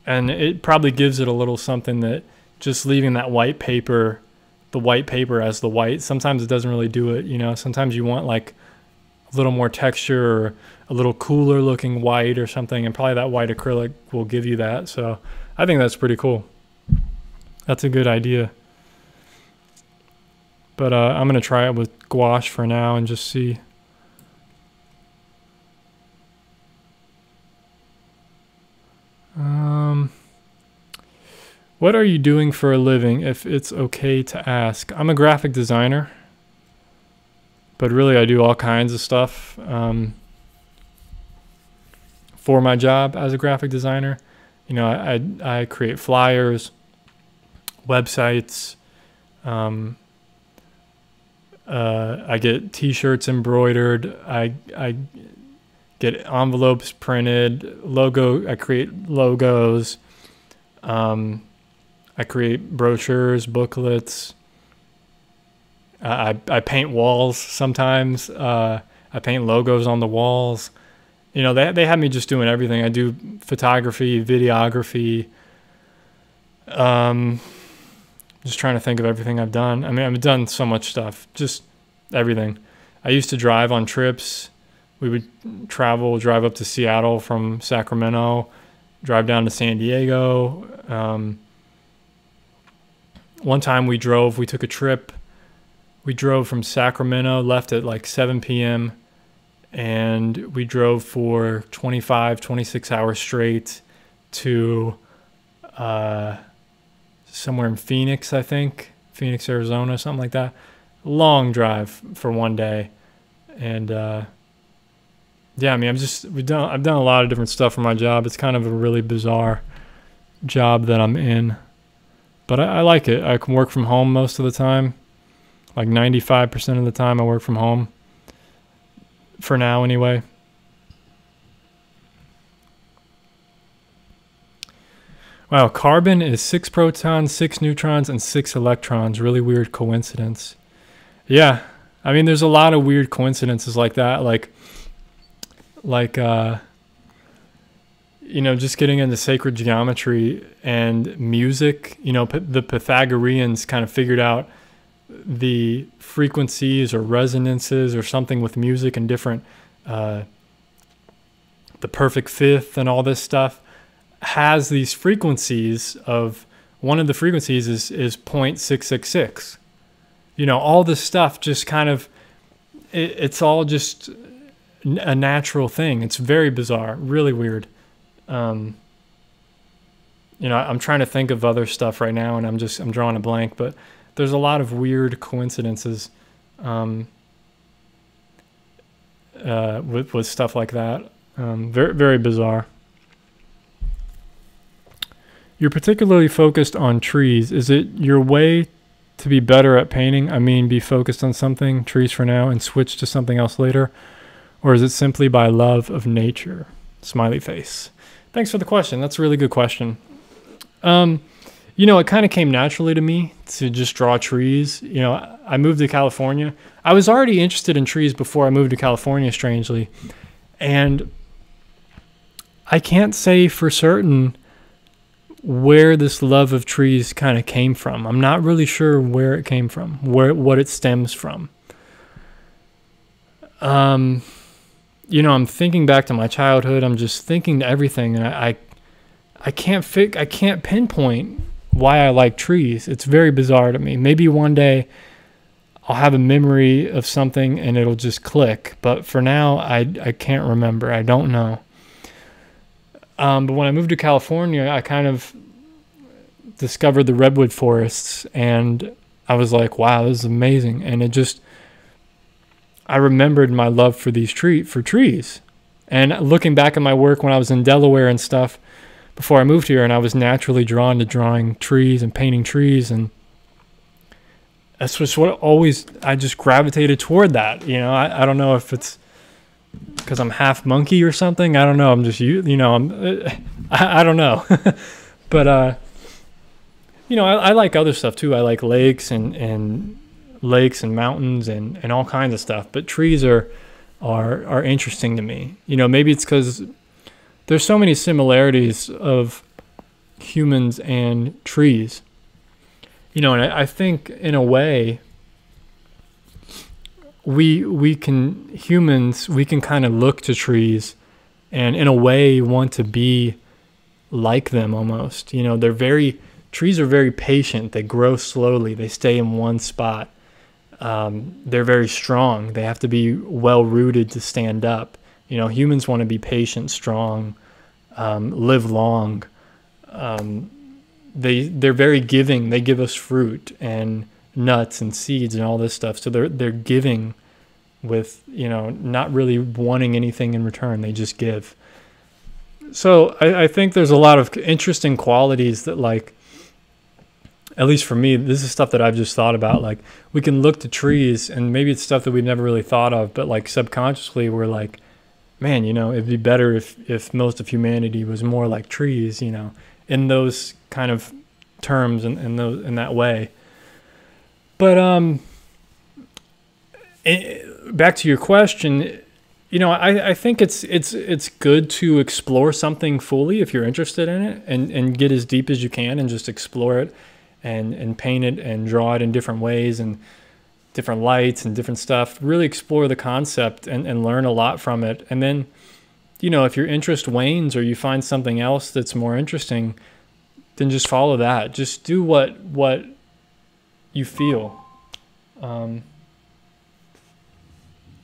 And it probably gives it a little something that just leaving that white paper, the white paper as the white, sometimes it doesn't really do it, you know? Sometimes you want like a little more texture or a little cooler looking white or something, and probably that white acrylic will give you that. So I think that's pretty cool. That's a good idea. But I'm going to try it with gouache for now and just see. What are you doing for a living, if it's okay to ask? I'm a graphic designer, but really I do all kinds of stuff for my job as a graphic designer. You know, I create flyers, websites, I get t-shirts embroidered, I get envelopes printed, I create logos, I create brochures, booklets, I paint walls sometimes. I paint logos on the walls. You know, they had me just doing everything. I do photography, videography. Just trying to think of everything I've done. I mean, I've done so much stuff, just everything. I used to drive on trips. We would drive up to Seattle from Sacramento, drive down to San Diego. One time we took a trip. We drove from Sacramento, left at like 7 p.m., and we drove for 26 hours straight to somewhere in Phoenix, I think. Phoenix, Arizona, something like that. Long drive for one day. And yeah, I mean, I've done a lot of different stuff for my job. It's kind of a really bizarre job that I'm in. But I like it. I can work from home most of the time. Like 95% of the time I work from home. For now, anyway. Wow, carbon is 6 protons, 6 neutrons, and 6 electrons. Really weird coincidence. Yeah, I mean, there's a lot of weird coincidences like that. Like you know, just getting into sacred geometry and music. You know, the Pythagoreans kind of figured out the frequencies or resonances or something with music and different, the perfect fifth and all this stuff has these frequencies of, one of the frequencies is 0.666. You know, all this stuff just kind of, it's all just a natural thing. It's very bizarre, really weird. You know, I'm trying to think of other stuff right now and I'm drawing a blank, but there's a lot of weird coincidences with stuff like that. Very, very bizarre. You're particularly focused on trees. Is it your way to be better at painting? I mean, be focused on something, trees for now, and switch to something else later? Or is it simply by love of nature? Smiley face. Thanks for the question. That's a really good question. You know, it kind of came naturally to me to just draw trees. You know, I moved to California. I was already interested in trees before I moved to California, strangely. And I can't say for certain where this love of trees kind of came from. I'm not really sure where it came from, what it stems from. You know, I'm thinking back to my childhood. I'm just thinking to everything, and I can't pinpoint why I like trees. It's very bizarre to me. Maybe one day I'll have a memory of something and it'll just click. But for now, I can't remember. I don't know. But when I moved to California, I kind of discovered the redwood forests, and I was like, wow, this is amazing. And I remembered my love for trees. And looking back at my work when I was in Delaware and stuff before I moved here, and I was naturally drawn to drawing trees and painting trees, and that's just I just gravitated toward that. You know, I don't know if it's because I'm half monkey or something. I don't know. I'm just, you know, I don't know. But, you know, I like other stuff too. I like lakes and mountains and all kinds of stuff. But trees are interesting to me. You know, maybe it's because there's so many similarities of humans and trees. You know, and I think in a way, humans can kind of look to trees and in a way want to be like them almost. You know, trees are very patient. They grow slowly. They stay in one spot. They're very strong. They have to be well rooted to stand up. You know, humans want to be patient, strong, live long. They're very giving. They give us fruit and nuts and seeds and all this stuff. So they're giving with, you know, not really wanting anything in return. They just give. So I think there's a lot of interesting qualities that, like, at least for me, this is stuff that I've just thought about. Like, we can look to trees, and maybe it's stuff that we've never really thought of, but like subconsciously we're like, man, you know, it'd be better if most of humanity was more like trees, you know, in those kind of terms and in that way. But back to your question, you know, I think it's good to explore something fully if you're interested in it, and get as deep as you can and just explore it and paint it and draw it in different ways and different lights and different stuff. Really explore the concept and learn a lot from it. And then, you know, if your interest wanes or you find something else that's more interesting, then just follow that. Just do what you feel.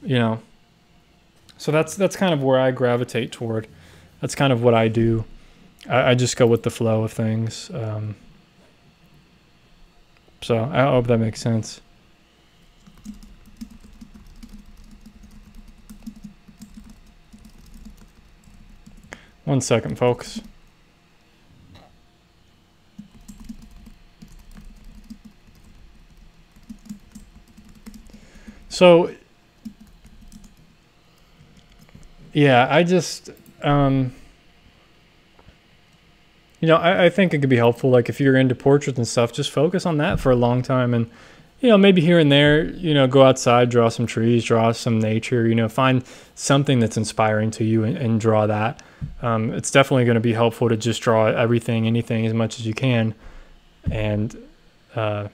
You know, so that's kind of where I gravitate toward. That's kind of what I do. I just go with the flow of things. So I hope that makes sense. One second, folks. So, yeah, I just, you know, I think it could be helpful. Like if you're into portraits and stuff, just focus on that for a long time. And, you know, maybe here and there, you know, go outside, draw some trees, draw some nature, you know, find something that's inspiring to you and draw that. It's definitely going to be helpful to just draw everything, anything as much as you can. And, but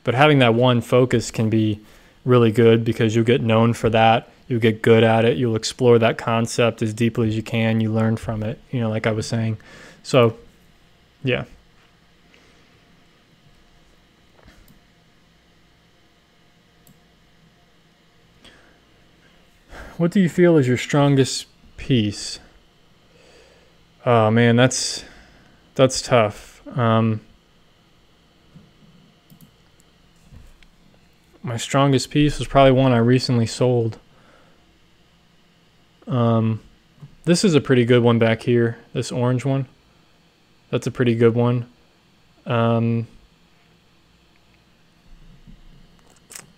having that one focus can be really good because you'll get known for that. You'll get good at it. You'll explore that concept as deeply as you can. You learn from it, you know, like I was saying. So, yeah. What do you feel is your strongest piece? Oh man, that's tough. My strongest piece was probably one I recently sold. This is a pretty good one back here. This orange one. That's a pretty good one.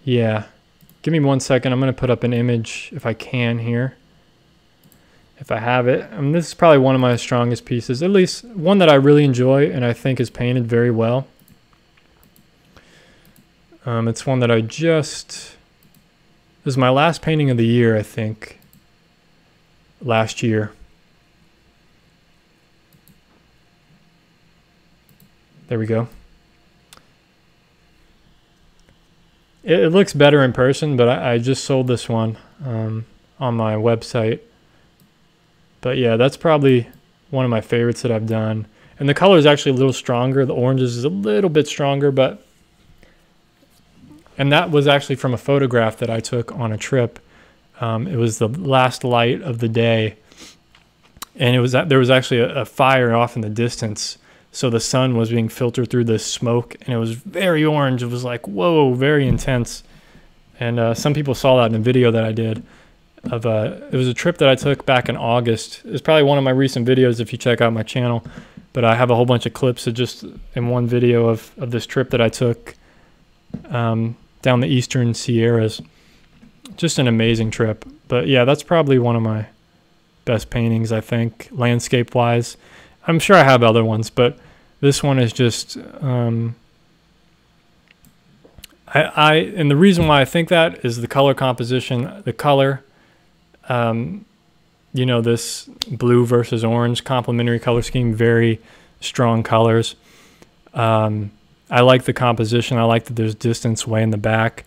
Yeah. Give me 1 second. I'm going to put up an image if I can here. If I have it. This is probably one of my strongest pieces. At least one that I really enjoy and I think is painted very well. It's one that this is my last painting of the year, I think. Last year. There we go. It looks better in person, but I just sold this one on my website. But yeah, that's probably one of my favorites that I've done. And the color is actually a little stronger. The orange is a little bit stronger, but... And that was actually from a photograph that I took on a trip. It was the last light of the day. And there was actually a fire off in the distance. So the sun was being filtered through this smoke. And it was very orange. It was like, whoa, very intense. And some people saw that in a video that I did. It was a trip that I took back in August. It's probably one of my recent videos if you check out my channel. But I have a whole bunch of clips of just in one video of this trip that I took down the eastern Sierras. Just an amazing trip. But yeah, that's probably one of my best paintings, I think, landscape wise. I'm sure I have other ones, but this one is just and the reason why I think that is the color composition, the color, you know, this blue versus orange complementary color scheme, very strong colors. I like the composition. I like that there's distance way in the back.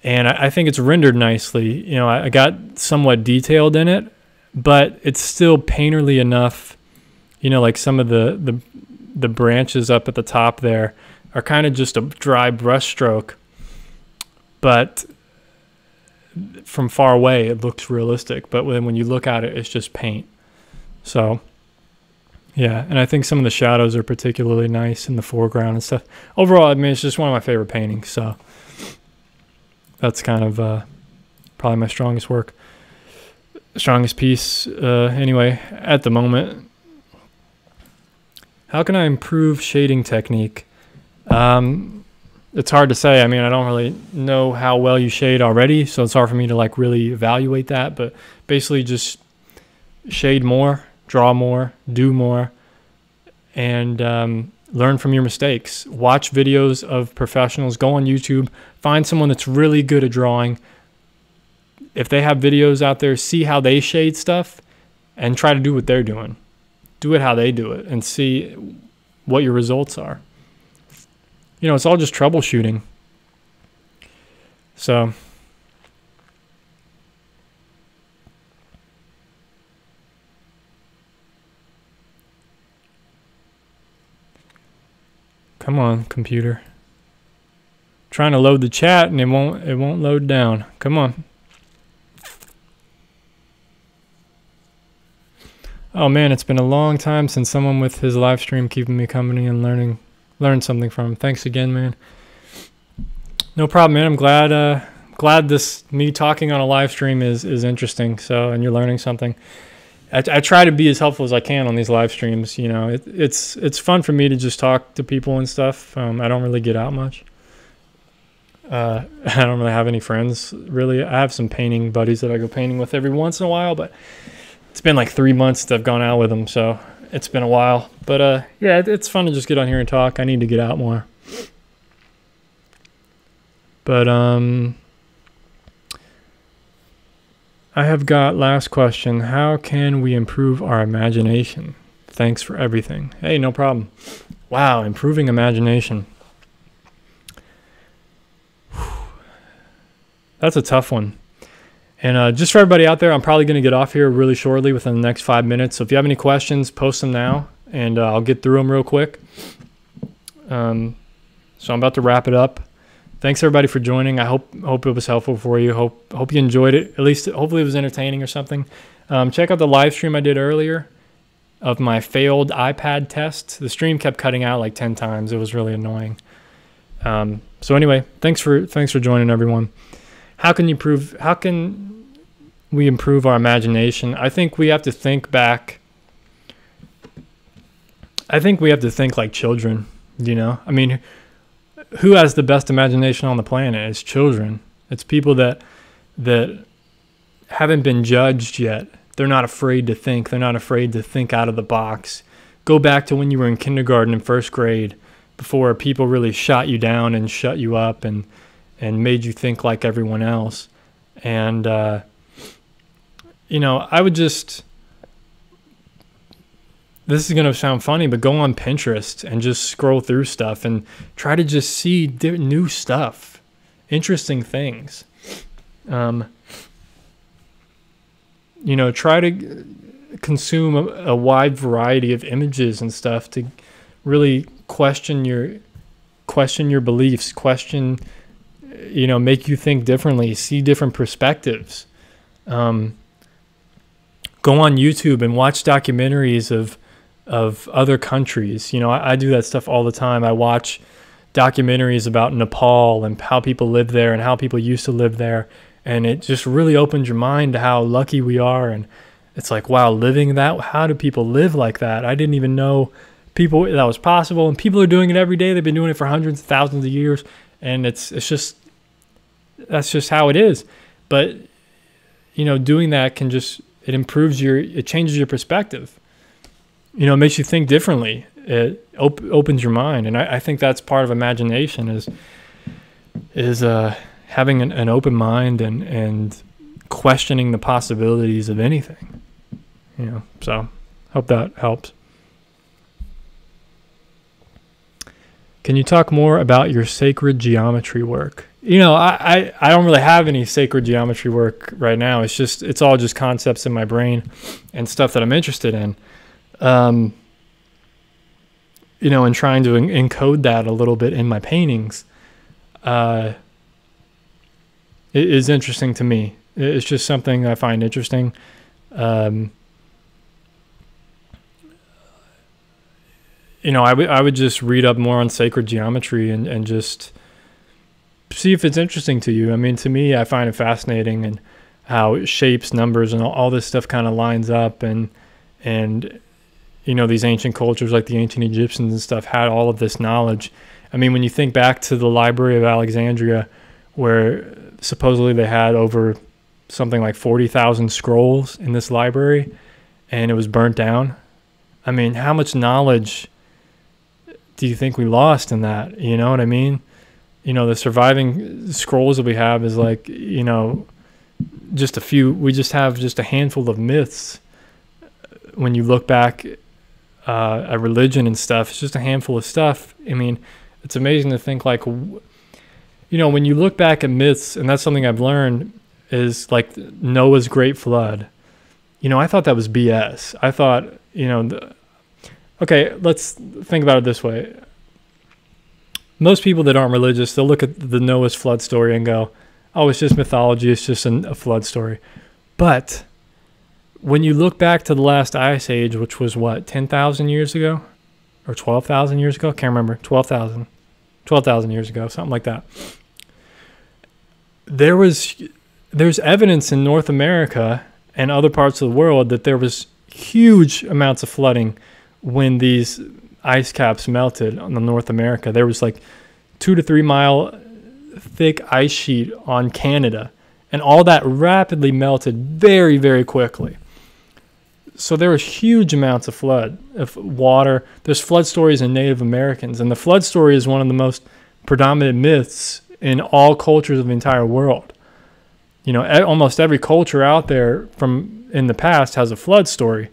And I think it's rendered nicely. You know, I got somewhat detailed in it, but it's still painterly enough. You know, like some of the branches up at the top there are kind of just a dry brush stroke. But from far away, it looks realistic. But when you look at it, it's just paint. So... yeah, and I think some of the shadows are particularly nice in the foreground and stuff. Overall, I mean, it's just one of my favorite paintings, so that's kind of probably my strongest piece anyway, at the moment. How can I improve shading technique? It's hard to say. I mean, I don't really know how well you shade already, so it's hard for me to like really evaluate that, but basically just shade more, draw more, do more, and Learn from your mistakes. Watch videos of professionals. Go on YouTube. Find someone that's really good at drawing. If they have videos out there, see how they shade stuff and try to do what they're doing. Do it how they do it and see what your results are. You know, it's all just troubleshooting. So, come on, computer. Trying to load the chat and it won't load down. Come on. Oh man, it's been a long time since someone with his live stream keeping me company and learn something from him. Thanks again, man. No problem, man. I'm glad this me talking on a live stream is interesting. So, and you're learning something. I try to be as helpful as I can on these live streams. You know, it's fun for me to just talk to people and stuff. I don't really get out much. I don't really have any friends, really. I have some painting buddies that I go painting with every once in a while, but it's been like 3 months since I've gone out with them, so it's been a while. But yeah, it's fun to just get on here and talk. I need to get out more. But I have got last question. How can we improve our imagination? Thanks for everything. Hey, no problem. Wow, improving imagination. That's a tough one. And just for everybody out there, I'm probably going to get off here really shortly within the next 5 minutes. So if you have any questions, post them now, and I'll get through them real quick. So I'm about to wrap it up. Thanks everybody for joining. I hope it was helpful for you. Hope you enjoyed it. At least hopefully it was entertaining or something. Check out the live stream I did earlier of my failed iPad test. The stream kept cutting out like 10 times. It was really annoying. So anyway, thanks for joining, everyone. How can we improve our imagination? I think we have to think back. I think we have to think like children, you know? I mean, who has the best imagination on the planet? It's children. It's people that haven't been judged yet. They're not afraid to think. They're not afraid to think out of the box. Go back to when you were in kindergarten and first grade, before people really shot you down and shut you up and made you think like everyone else. And, you know, I would just, this is going to sound funny, but go on Pinterest and just scroll through stuff and try to just see new stuff, interesting things. You know, try to consume a wide variety of images and stuff to really question your beliefs, you know, make you think differently, see different perspectives. Go on YouTube and watch documentaries of other countries. You know, I do that stuff all the time. I watch documentaries about Nepal and how people live there and how people used to live there. And it just really opens your mind to how lucky we are. And it's like, wow, living that, how do people live like that? I didn't even know people that was possible. And people are doing it every day. They've been doing it for hundreds of thousands of years. And it's just, that's just how it is. But, you know, doing that can just, it changes your perspective. You know, it makes you think differently. It opens your mind. And I think that's part of imagination is having an open mind and questioning the possibilities of anything. You know, so hope that helps. Can you talk more about your sacred geometry work? You know, I don't really have any sacred geometry work right now. It's all just concepts in my brain and stuff that I'm interested in. You know, and trying to encode that a little bit in my paintings it is interesting to me. It's just something I find interesting. You know, I would just read up more on sacred geometry and just see if it's interesting to you. I mean, to me, I find it fascinating and how shapes, numbers, and all this stuff kind of lines up. And you know, these ancient cultures like the ancient Egyptians and stuff had all of this knowledge. I mean, when you think back to the Library of Alexandria, where supposedly they had over something like 40,000 scrolls in this library, and it was burnt down. I mean, how much knowledge do you think we lost in that? You know what I mean? You know, the surviving scrolls that we have is like, you know, just a few. We just have just a handful of myths. When you look back at religion and stuff, it's just a handful of stuff. I mean, it's amazing to think like, you know, when you look back at myths, and that's something I've learned, is like Noah's great flood. You know, I thought that was BS. I thought, you know, okay, let's think about it this way. Most people that aren't religious, they'll look at the Noah's flood story and go, oh, it's just mythology, it's just a flood story. But when you look back to the last ice age, which was what, 10,000 years ago? Or 12,000 years ago? I can't remember. 12,000 years ago, something like that. There's evidence in North America and other parts of the world that there was huge amounts of flooding when these ice caps melted on the North America. There was like 2 to 3 mile thick ice sheet on Canada, and all that rapidly melted very, very quickly. So there was huge amounts of flood, of water. There's flood stories in Native Americans, and the flood story is one of the most predominant myths in all cultures of the entire world. You know, almost every culture out there from in the past has a flood story.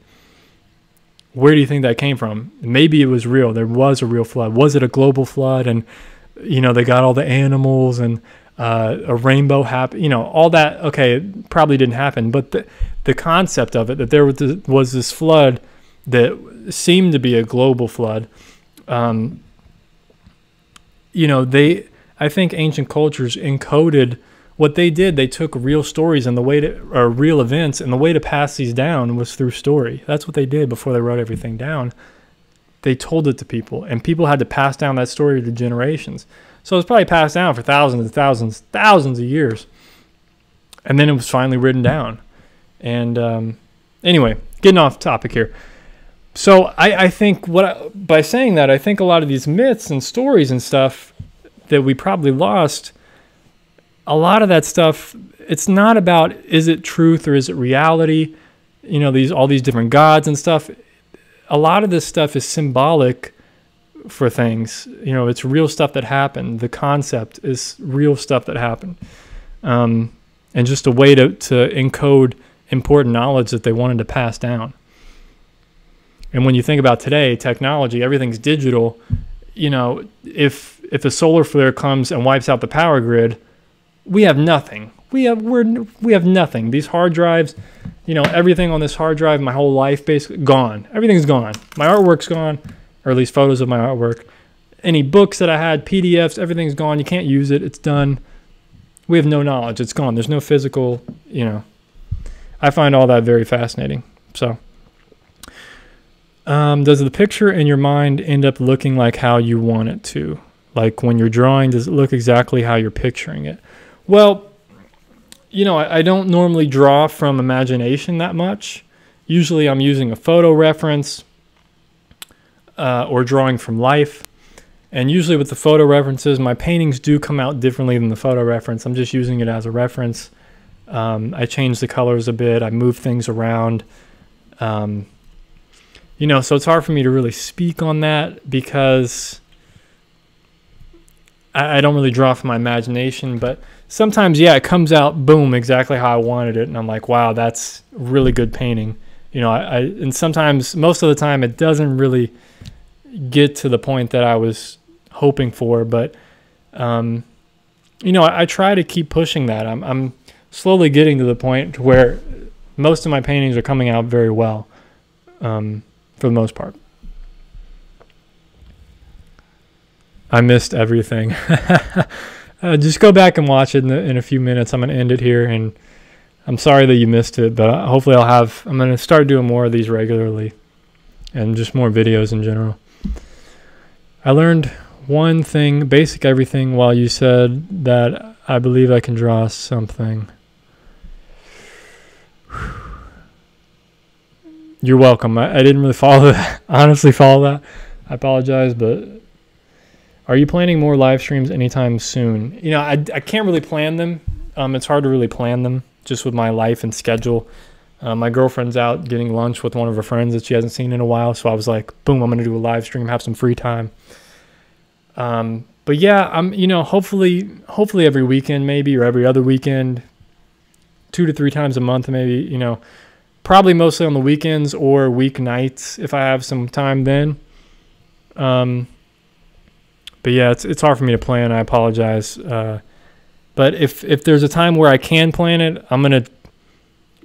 Where do you think that came from? Maybe it was real. There was a real flood. Was it a global flood? And, you know, they got all the animals and a rainbow happened. You know, all that, okay, it probably didn't happen. But the concept of it, that there was this flood that seemed to be a global flood, you know, I think ancient cultures encoded what they did. They took real stories and or real events, and the way to pass these down was through story. That's what they did before they wrote everything down. They told it to people, and people had to pass down that story to generations. So it was probably passed down for thousands and thousands of years. And then it was finally written down. And anyway, getting off topic here. So I think by saying that, I think a lot of these myths and stories and stuff that we probably lost, a lot of that stuff, it's not about, is it truth or is it reality? You know, all these different gods and stuff. A lot of this stuff is symbolic for things. You know, it's real stuff that happened. The concept is real stuff that happened. And just a way to encode important knowledge that they wanted to pass down. And when you think about today, technology, everything's digital. You know, if a solar flare comes and wipes out the power grid, we have nothing. We have nothing. These hard drives, you know, everything on this hard drive, my whole life basically gone. Everything's gone. My artwork's gone, or at least photos of my artwork. Any books that I had, PDFs, everything's gone. You can't use it. It's done. We have no knowledge. It's gone. There's no physical, you know. I find all that very fascinating. So, does the picture in your mind end up looking like how you want it to? Like when you're drawing, does it look exactly how you're picturing it? Well, you know, I don't normally draw from imagination that much. Usually I'm using a photo reference or drawing from life. And usually with the photo references, my paintings do come out differently than the photo reference. I'm just using it as a reference. I change the colors a bit. I move things around. You know, so it's hard for me to really speak on that because I don't really draw from my imagination. But sometimes, yeah, it comes out, boom, exactly how I wanted it. And I'm like, wow, that's really good painting. You know, and sometimes, most of the time, it doesn't really get to the point that I was hoping for. But, you know, I try to keep pushing that. I'm slowly getting to the point where most of my paintings are coming out very well, for the most part. I missed everything. Just go back and watch it in a few minutes. I'm going to end it here, and I'm sorry that you missed it, but hopefully I'm going to start doing more of these regularly and just more videos in general. I learned one thing, basic everything, while you said that I believe I can draw something. You're welcome. I didn't really follow that, honestly follow that. I apologize, but are you planning more live streams anytime soon? You know, I can't really plan them. It's hard to really plan them just with my life and schedule. My girlfriend's out getting lunch with one of her friends that she hasn't seen in a while, so I was like, boom, I'm going to do a live stream, have some free time. But yeah, I'm, hopefully every weekend maybe, or every other weekend, 2 to 3 times a month maybe, probably mostly on the weekends or weeknights if I have some time then. But yeah, it's hard for me to plan. I apologize. But if there's a time where I can plan it, I'm going to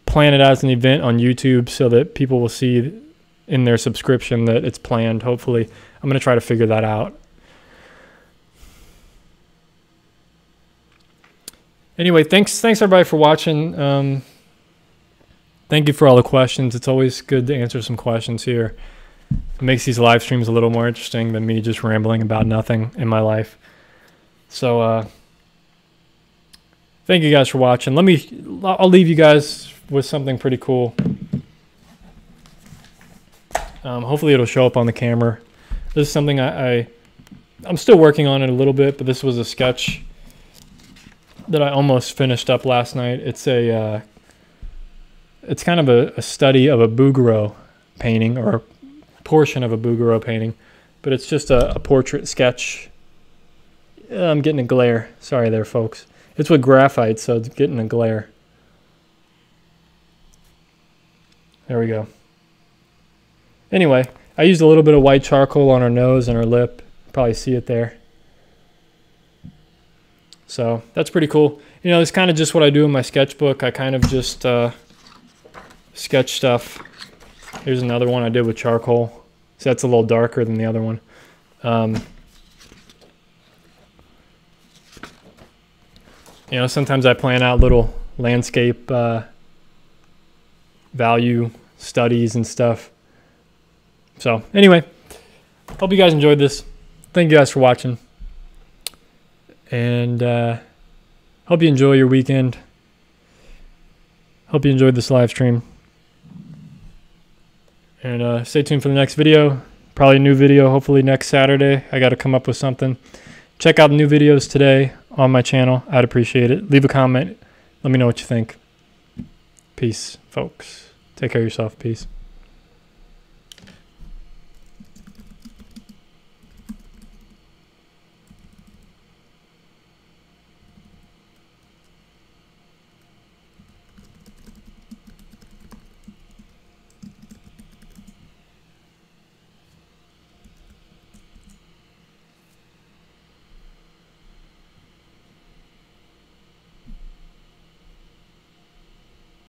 plan it as an event on YouTube so that people will see in their subscription that it's planned. Hopefully, I'm going to try to figure that out. Anyway, thanks everybody for watching. Thank you for all the questions. It's always good to answer some questions here. It makes these live streams a little more interesting than me just rambling about nothing in my life. So thank you guys for watching. I'll leave you guys with something pretty cool. Hopefully it'll show up on the camera. This is something I'm still working on it a little bit, but this was a sketch that I almost finished up last night. It's it's kind of a study of a Bouguereau painting, or a portion of a Bouguereau painting, but it's just a portrait sketch. I'm getting a glare. Sorry there, folks. It's with graphite, so it's getting a glare. There we go. Anyway, I used a little bit of white charcoal on her nose and her lip. Probably see it there. So that's pretty cool. It's kind of just what I do in my sketchbook. I kind of just sketch stuff. Here's another one I did with charcoal. So that's a little darker than the other one. Sometimes I plan out little landscape value studies and stuff. So anyway, hope you guys enjoyed this. Thank you guys for watching. And hope you enjoy your weekend. Hope you enjoyed this live stream. And stay tuned for the next video. Probably a new video, hopefully next Saturday. I got to come up with something. Check out the new videos today on my channel. I'd appreciate it. Leave a comment. Let me know what you think. Peace, folks. Take care of yourself. Peace.